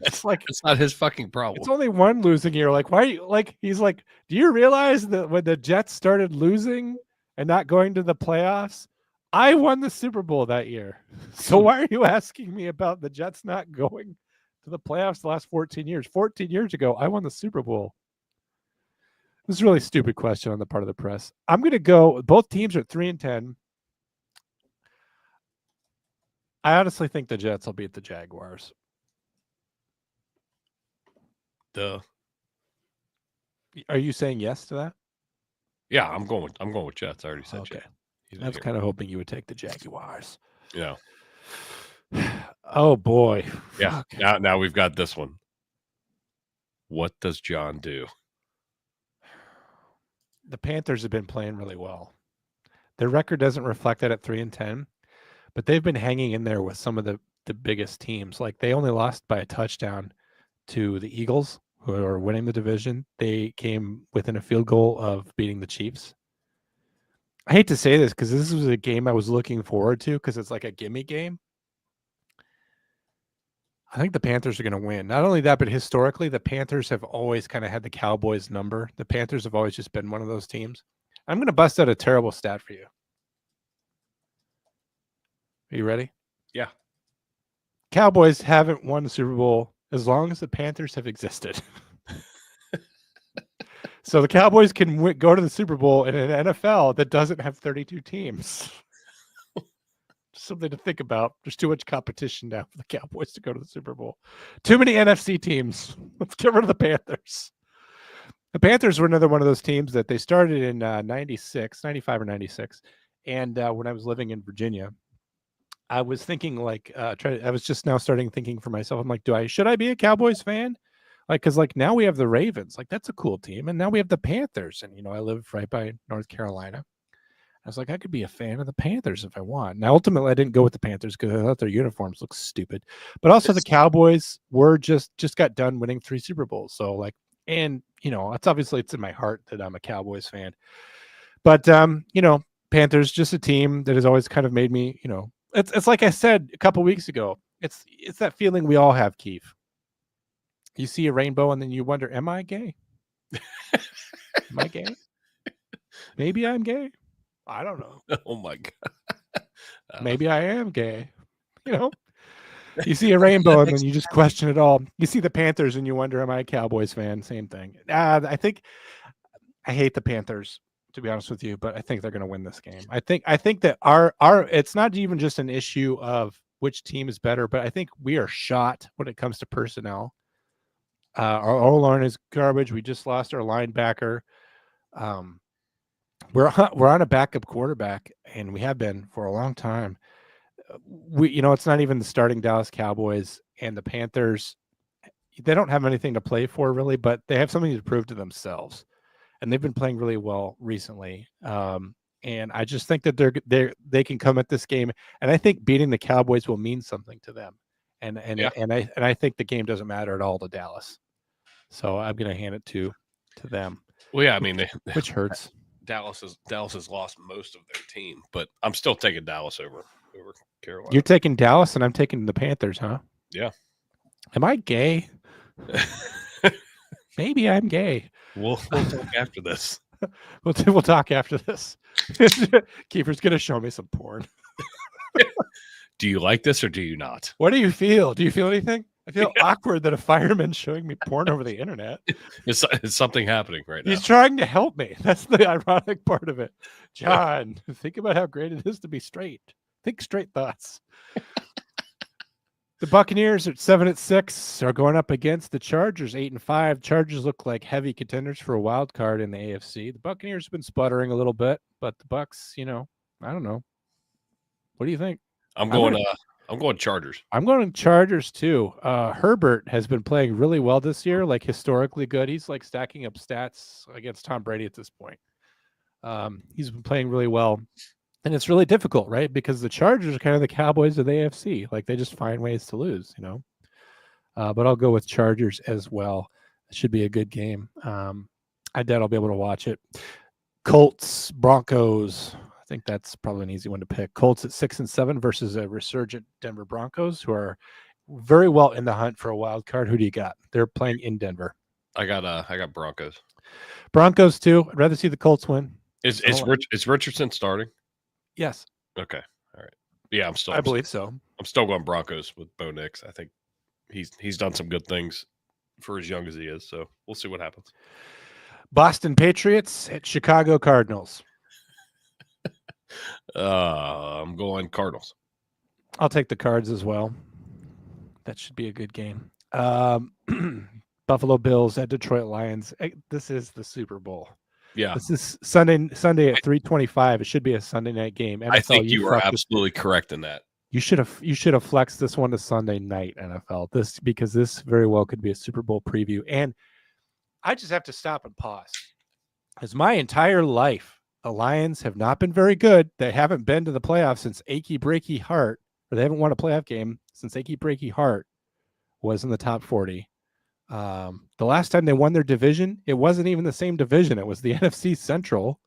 It's like It's not his fucking problem. it's only one losing year. Like, why are you like? He's like, "Do you realize that when the Jets started losing and not going to the playoffs, I won the Super Bowl that year. So why are you asking me about the Jets not going to the playoffs the last 14 years? 14 years ago, I won the Super Bowl." This is a really stupid question on the part of the press. I'm going to go. Both teams are 3-10. I honestly think the Jets will beat the Jaguars. Duh. Are you saying yes to that? Yeah, I'm going with Jets. I already said Okay. Jets. He's I was here. kind of hoping you would take the Jaguars. Yeah. Oh boy. Yeah. Fuck. Now we've got this one. What does John do? The Panthers have been playing really well. Their record doesn't reflect that at 3-10, but they've been hanging in there with some of the biggest teams. Like they only lost by a touchdown to the Eagles, who are winning the division. They came within a field goal of beating the Chiefs. I hate to say this because this was a game I was looking forward to because it's like a gimme game. I think the Panthers are going to win. Not only that, but historically, the Panthers have always kind of had the Cowboys number. The Panthers have always just been one of those teams. I'm going to bust out a terrible stat for you. Are you ready? Yeah. Cowboys haven't won the Super Bowl as long as the Panthers have existed. So the Cowboys can go to the Super Bowl in an NFL that doesn't have 32 teams. Something to think about. There's too much competition now for the Cowboys to go to the Super Bowl. Too many NFC teams. Let's get rid of the Panthers. The Panthers were another one of those teams that they started in 95 or 96. And when I was living in Virginia, I was thinking like, I was just now starting thinking for myself. I'm like, should I be a Cowboys fan? Like, cause like now we have the Ravens, like that's a cool team. And now we have the Panthers. And, I live right by North Carolina. I was like, I could be a fan of the Panthers if I want. Now, ultimately, I didn't go with the Panthers because I thought their uniforms looked stupid. But also, the Cowboys were just got done winning 3 Super Bowls. So, like, and it's in my heart that I'm a Cowboys fan. But Panthers, just a team that has always kind of made me, it's like I said a couple weeks ago. It's that feeling we all have, Keith. You see a rainbow and then you wonder, am I gay? Am I gay? Maybe I'm gay. I don't know. Oh my God. Maybe I am gay. You see a rainbow and then you just question it all. You see the Panthers and you wonder, am I a Cowboys fan? Same thing. I think I hate the Panthers, to be honest with you, but I think they're going to win this game. I think that our it's not even just an issue of which team is better, but I think we are shot when it comes to personnel. Our O-line is garbage. We just lost our linebacker. We're on a backup quarterback, and we have been for a long time. It's not even the starting Dallas Cowboys and the Panthers. They don't have anything to play for really, but they have something to prove to themselves, and they've been playing really well recently. And I just think that they can come at this game, and I think beating the Cowboys will mean something to them. And I think the game doesn't matter at all to Dallas. So I'm going to hand it to them. Well, yeah, I mean, which hurts. Dallas has lost most of their team, but I'm still taking Dallas over Carolina. You're taking Dallas, and I'm taking the Panthers, huh? Yeah. Am I gay? Maybe I'm gay. We'll talk after this. We'll talk after this. Kiefer's going to show me some porn. Do you like this or do you not? What do you feel? Do you feel anything? I feel awkward that a fireman's showing me porn over the internet. It's something happening right now. He's trying to help me. That's the ironic part of it. John, think about how great it is to be straight. Think straight thoughts. The Buccaneers at 7-6 are going up against the Chargers 8-5. Chargers look like heavy contenders for a wild card in the AFC. The Buccaneers have been sputtering a little bit, but the Bucs, I don't know. What do you think? I'm going Chargers. I'm going Chargers too. Herbert has been playing really well this year, like historically good. He's like stacking up stats against Tom Brady at this point. He's been playing really well. And it's really difficult, right? Because the Chargers are kind of the Cowboys of the AFC. Like they just find ways to lose, But I'll go with Chargers as well. It should be a good game. I doubt I'll be able to watch it. Colts, Broncos. I think that's probably an easy one to pick. Colts at 6-7 versus a resurgent Denver Broncos, who are very well in the hunt for a wild card. Who do you got? They're playing in Denver. I got Broncos. Broncos too. I'd rather see the Colts win. Is Richardson starting? Yes. Okay. All right. Yeah, I believe so. I'm still going Broncos with Bo Nix. I think he's done some good things for as young as he is. So we'll see what happens. Boston Patriots at Chicago Cardinals. I'm going Cardinals. I'll take the Cards as well. That should be a good game. Buffalo Bills at Detroit Lions. This is the Super Bowl. Yeah. This is Sunday at 3:25. It should be a Sunday night game. NFL, I think you are absolutely correct in that. You should have flexed this one to Sunday night, NFL. Because this very well could be a Super Bowl preview. And I just have to stop and pause. Because my entire life, the Lions have not been very good. They haven't been to the playoffs since Achy Breaky Heart, or they haven't won a playoff game since Achy Breaky Heart was in the top 40. The last time they won their division, it wasn't even the same division. It was the NFC Central,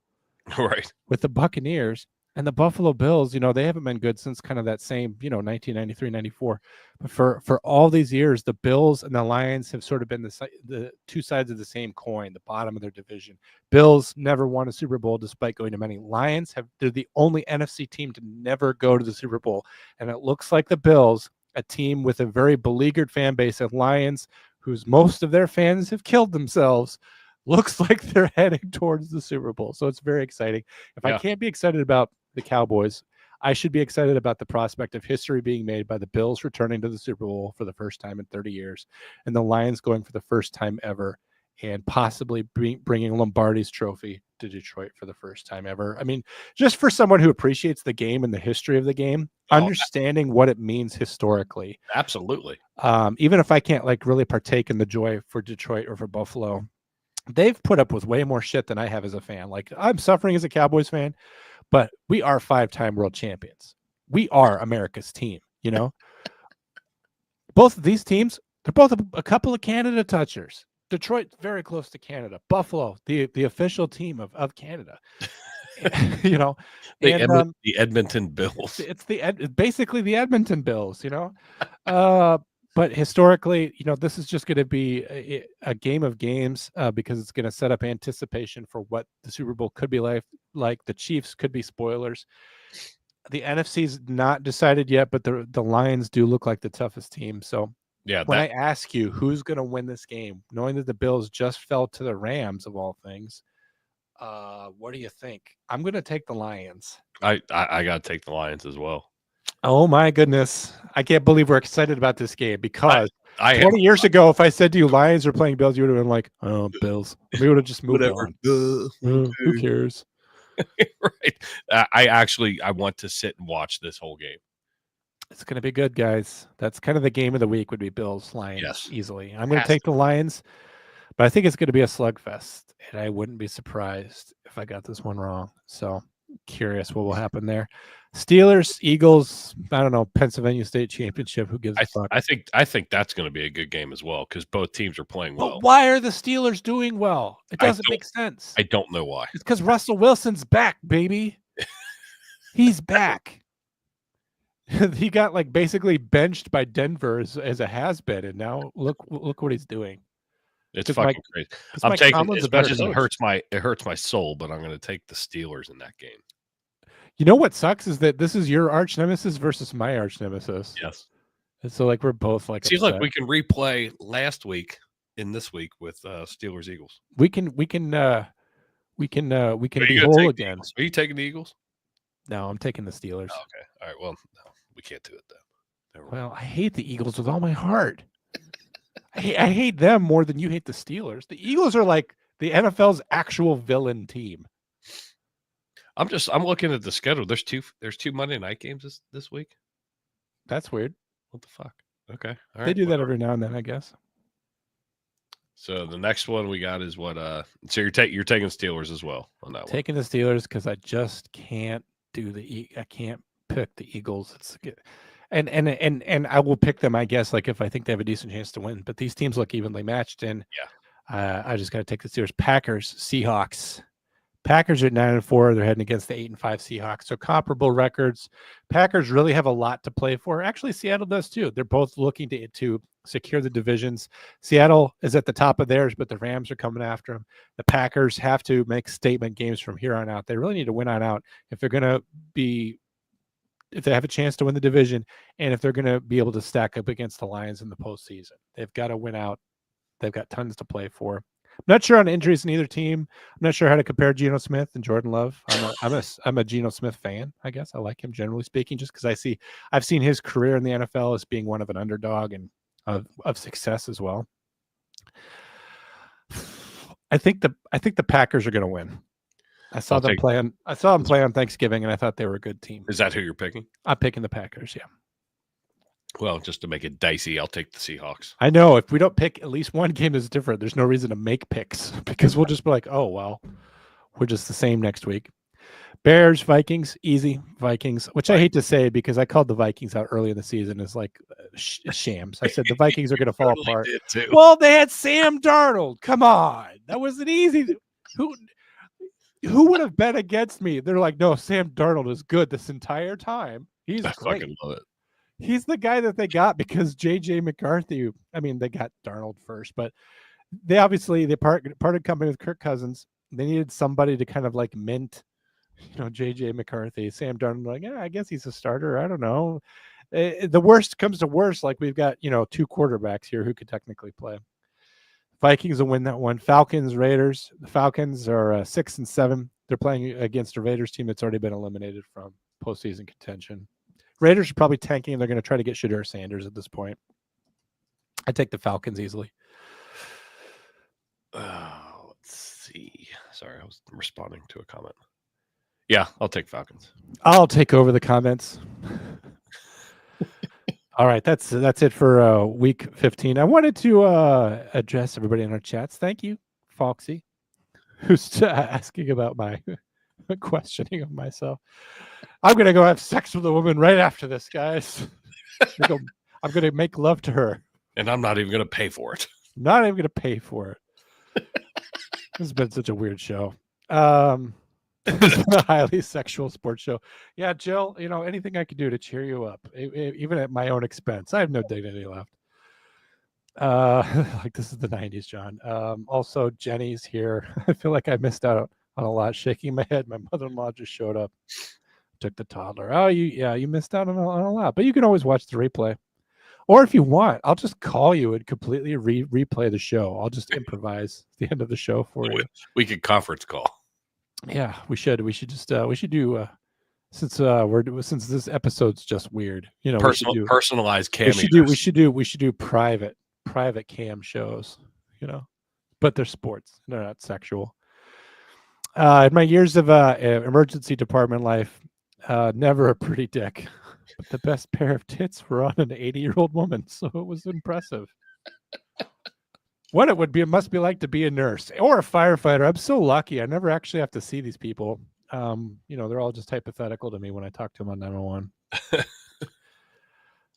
right, with the Buccaneers. And the Buffalo Bills, they haven't been good since kind of that same, 1993, 94. But for all these years, the Bills and the Lions have sort of been the two sides of the same coin, the bottom of their division. Bills never won a Super Bowl despite going to many. Lions they're the only NFC team to never go to the Super Bowl. And it looks like the Bills, a team with a very beleaguered fan base, and Lions, whose most of their fans have killed themselves, looks like they're heading towards the Super Bowl. So it's very exciting. If I can't be excited about the Cowboys, I should be excited about the prospect of history being made by the Bills returning to the Super Bowl for the first time in 30 years, and the Lions going for the first time ever, and possibly bringing Lombardi's trophy to Detroit for the first time ever. I mean, just for someone who appreciates the game and the history of the game, understanding what it means historically. Absolutely. Even if I can't really partake in the joy for Detroit or for Buffalo, they've put up with way more shit than I have as a fan. I'm suffering as a Cowboys fan, but we are 5-time world champions. We are America's team, Both of these teams, they're both a couple of Canada touchers. Detroit, very close to Canada. Buffalo, the official team of Canada. The Edmonton Bills. It's basically the Edmonton Bills, But historically, this is just going to be a game of games because it's going to set up anticipation for what the Super Bowl could be like. The Chiefs could be spoilers. The NFC's not decided yet, but the Lions do look like the toughest team. So when I ask you who's going to win this game, knowing that the Bills just fell to the Rams of all things, what do you think? I'm going to take the Lions. I got to take the Lions as well. Oh my goodness. I can't believe we're excited about this game because 20 am. years ago, if I said to you Lions are playing Bills, you would have been like, oh, Bills. We would have just moved on. Who cares? Right. I want to sit and watch this whole game. It's going to be good, guys. That's kind of the game of the week would be Bills, Lions, easily. I'm going to take the Lions, but I think it's going to be a slugfest, and I wouldn't be surprised if I got this one wrong. So curious what will happen there. Steelers, Eagles, I don't know, Pennsylvania State Championship. Who gives a fuck? I think that's going to be a good game as well because both teams are playing well. But why are the Steelers doing well? It doesn't make sense. I don't know why. It's because Russell Wilson's back, baby. He's back. He got basically benched by Denver as a has-been, and now look what he's doing. It's fucking crazy. I'm taking as much as it hurts my soul, but I'm going to take the Steelers in that game. You know what sucks is that this is your arch nemesis versus my arch nemesis. Yes. And so we're both see, look, we can replay last week in this week with Steelers Eagles. We can be whole again. Are you taking the Eagles? No, I'm taking the Steelers. Oh, okay. All right. Well, no, we can't do it then. Well, I hate the Eagles with all my heart. I hate them more than you hate the Steelers. The Eagles are like the NFL's actual villain team. I'm looking at the schedule. There's two Monday night games this week. That's weird. What the fuck? Okay. All right. They do that every now and then, I guess. So the next one we got is what so you're taking Steelers as well on that one. Taking the Steelers because I just can't I can't pick the Eagles. It's and I will pick them, I guess, if I think they have a decent chance to win. But these teams look evenly matched, and I just got to take this serious. Packers, Seahawks. Packers are at 9-4. They're heading against the 8-5 Seahawks. So comparable records. Packers really have a lot to play for. Actually, Seattle does too. They're both looking to secure the divisions. Seattle is at the top of theirs, but the Rams are coming after them. The Packers have to make statement games from here on out. They really need to win on out if they're going to be, if they have a chance to win the division, and if they're going to be able to stack up against the Lions in the postseason. They've got to win out. They've got tons to play for. I'm not sure on injuries in either team. I'm not sure how to compare Geno Smith and Jordan Love. I'm a Geno Smith fan, I guess. I like him generally speaking, just because I've seen his career in the NFL as being one of an underdog and of success as well. I think the Packers are going to win. I saw them play on Thanksgiving, and I thought they were a good team. Is that who you're picking? I'm picking the Packers, yeah. Well, just to make it dicey, I'll take the Seahawks. I know if we don't pick at least one game that's different, there's no reason to make picks because we'll just be like, oh, well, we're just the same next week. Bears, Vikings, easy Vikings, which I hate to say because I called the Vikings out early in the season as like shams. I said the Vikings are going to fall apart. Well, they had Sam Darnold. Come on. That wasn't easy. Who would have bet against me? They're like, no, Sam Darnold is good this entire time. He's great. I fucking love it. He's the guy that they got because J.J. McCarthy, I mean, they got Darnold first, but they parted company with Kirk Cousins. They needed somebody to kind of like mint, J.J. McCarthy. Sam Darnold, like, yeah, I guess he's a starter. I don't know. The worst comes to worst. Like we've got, 2 quarterbacks here who could technically play. Vikings will win that one. Falcons, Raiders. The Falcons are 6-7. They're playing against a Raiders team that's already been eliminated from postseason contention. Raiders are probably tanking, and they're going to try to get Shadur Sanders at this point. I take the Falcons easily. Let's see. Sorry, I was responding to a comment. Yeah, I'll take Falcons. I'll take over the comments. All right, that's it for week 15. I wanted to address everybody in our chats. Thank you, Foxy, who's asking about my questioning of myself. I'm going to go have sex with a woman right after this, guys. I'm going to make love to her. And I'm not even going to pay for it. Not even going to pay for it. This has been such a weird show. It's been a highly sexual sports show. Yeah, Jill, anything I could do to cheer you up, even at my own expense. I have no dignity left. Like this is the 90s, John. Also, Jenny's here. I feel like I missed out on a lot. Shaking my head. My mother-in-law just showed up. Took the toddler. Oh, you missed out on a lot. But you can always watch the replay. Or if you want, I'll just call you and completely replay the show. I'll just improvise the end of the show for you. We could conference call. Yeah, we should. We should just do since this episode's just weird. Personalized cameos. We should do private cam shows. But they're sports. They're not sexual. In my years of emergency department life, never a pretty dick. But the best pair of tits were on an 80-year-old woman, so it was impressive. What it must be like to be a nurse or a firefighter. I'm so lucky. I never actually have to see these people. They're all just hypothetical to me when I talk to them on 911.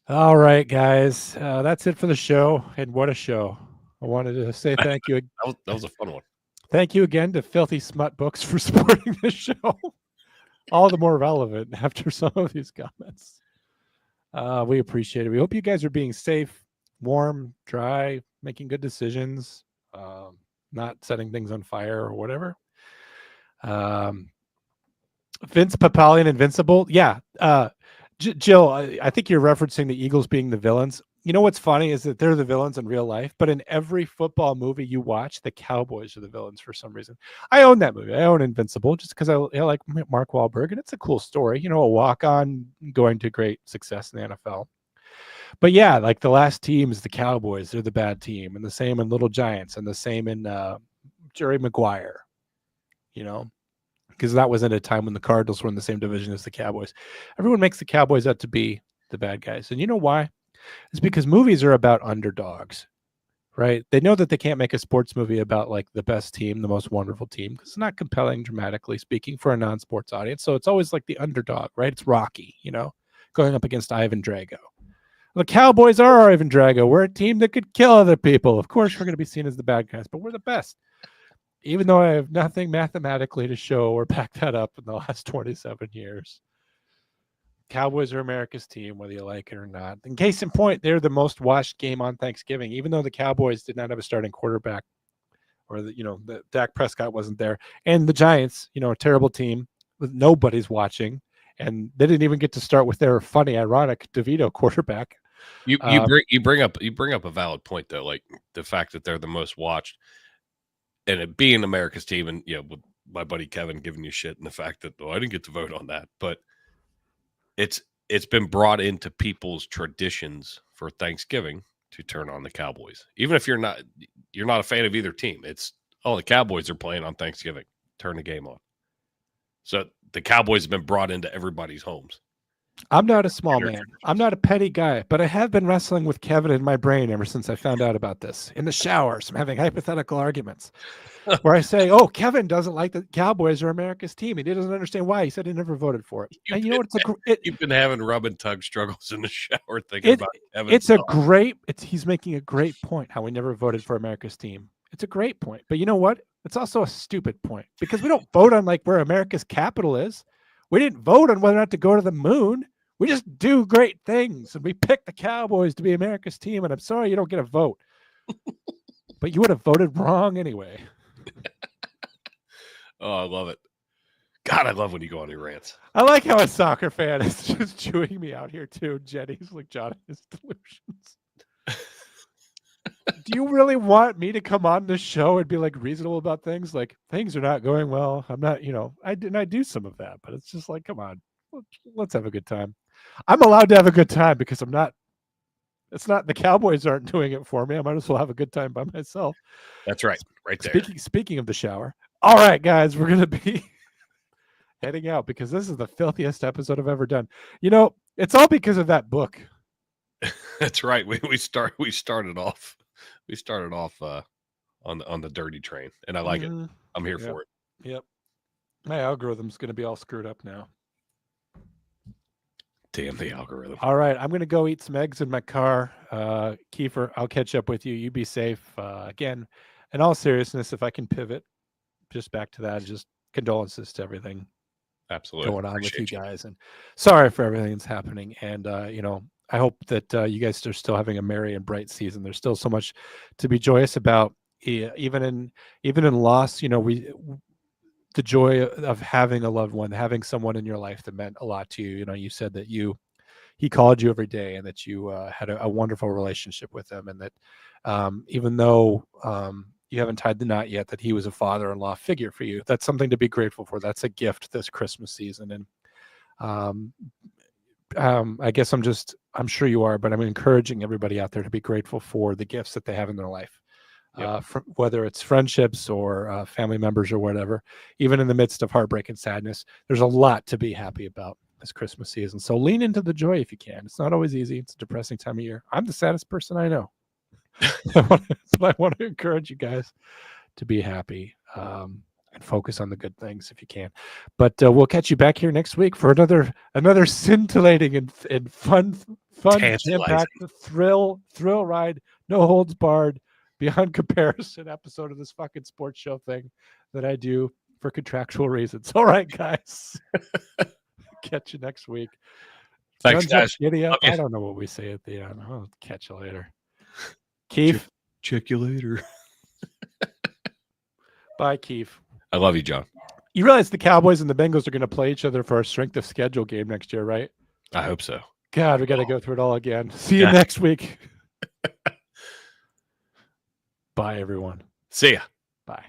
All right, guys. That's it for the show. And what a show. I wanted to say thank you. That was a fun one. Thank you again to Filthy Smut Books for supporting this show. All the more relevant after some of these comments. We appreciate it. We hope you guys are being safe, warm, dry, making good decisions, not setting things on fire or whatever. Vince Papalian, Invincible. Yeah. Jill, I think you're referencing the Eagles being the villains. You know what's funny is that they're the villains in real life, but in every football movie you watch, the Cowboys are the villains for some reason. I own that movie. I own Invincible just because I like Mark Wahlberg, and it's a cool story. A walk-on going to great success in the NFL. But yeah, like the last team is the Cowboys. They're the bad team, and the same in Little Giants, and the same in Jerry Maguire. Because that was at a time when the Cardinals were in the same division as the Cowboys. Everyone makes the Cowboys out to be the bad guys, and you know why? It's because movies are about underdogs, right? They know that they can't make a sports movie about like the best team, the most wonderful team, because it's not compelling, dramatically speaking, for a non-sports audience. So it's always like the underdog, right? It's Rocky, going up against Ivan Drago. The Cowboys are our Ivan Drago. We're a team that could kill other people. Of course, we're going to be seen as the bad guys, but we're the best. Even though I have nothing mathematically to show or back that up in the last 27 years. Cowboys are America's team, whether you like it or not. In case in point, they're the most watched game on Thanksgiving, even though the Cowboys did not have a starting quarterback, or the Dak Prescott wasn't there. And the Giants, a terrible team with nobody's watching, and they didn't even get to start with their funny, ironic DeVito quarterback. You bring up a valid point though, like the fact that they're the most watched, and it being America's team, and with my buddy Kevin giving you shit, and the fact that I didn't get to vote on that, but it's been brought into people's traditions for Thanksgiving to turn on the Cowboys, even if you're not a fan of either team. It's the Cowboys are playing on Thanksgiving, turn the game on. So the Cowboys have been brought into everybody's homes. I'm not a small man. I'm not a petty guy, but I have been wrestling with Kevin in my brain ever since I found out about this. In the showers, I'm having hypothetical arguments where I say, oh, Kevin doesn't like the Cowboys are America's team. He doesn't understand why. He said he never voted for it. And you've been having rub and tug struggles in the shower thinking about Kevin. He's making a great point how we never voted for America's team. It's a great point. But you know what? It's also a stupid point because we don't vote on where America's capital is. We didn't vote on whether or not to go to the moon. We just do great things, and we picked the Cowboys to be America's team, and I'm sorry you don't get a vote. But you would have voted wrong anyway. Oh, I love it. God, I love when you go on your rants. I like how a soccer fan is just chewing me out here, too. Jenny's like John and his delusions. Do you really want me to come on this show and be reasonable about things? Things are not going well. I'm not, I do some of that, but it's just come on, let's have a good time. I'm allowed to have a good time because it's not the Cowboys aren't doing it for me. I might as well have a good time by myself. That's right. Right there. Speaking of the shower. All right, guys, we're going to be heading out because this is the filthiest episode I've ever done. It's all because of that book. That's right. We started off on the dirty train, and I like it. I'm here for it. Yep. My algorithm's going to be all screwed up now. Damn the algorithm. All right, I'm going to go eat some eggs in my car. Kiefer, I'll catch up with you. You be safe. Again, in all seriousness, if I can pivot just back to that, just condolences to everything absolutely going on with you guys. And sorry for everything that's happening. And, I hope that you guys are still having a merry and bright season. There's still so much to be joyous about, even in loss. The joy of having a loved one, having someone in your life that meant a lot to you. You said that he called you every day, and that you had a wonderful relationship with him, and that even though you haven't tied the knot yet, that he was a father-in-law figure for you. That's something to be grateful for. That's a gift this Christmas season. And I guess I'm sure you are, but I'm encouraging everybody out there to be grateful for the gifts that they have in their life. Yep. Whether it's friendships or family members or whatever, even in the midst of heartbreak and sadness, there's a lot to be happy about this Christmas season. So lean into the joy if you can. It's not always easy. It's a depressing time of year. I'm the saddest person I know. But I want to encourage you guys to be happy and focus on the good things if you can. But we'll catch you back here next week for another scintillating and fun, impact, thrill ride, no holds barred, beyond comparison episode of this fucking sports show thing that I do for contractual reasons. All right, guys. Catch you next week. Thanks, guys. I don't know what we say at the end. I'll catch you later. Keith. Check you later. Bye, Keith. I love you, John. You realize the Cowboys and the Bengals are going to play each other for a strength of schedule game next year, right? I hope so. God, we got to go through it all again. See you next week. Bye, everyone. See ya. Bye.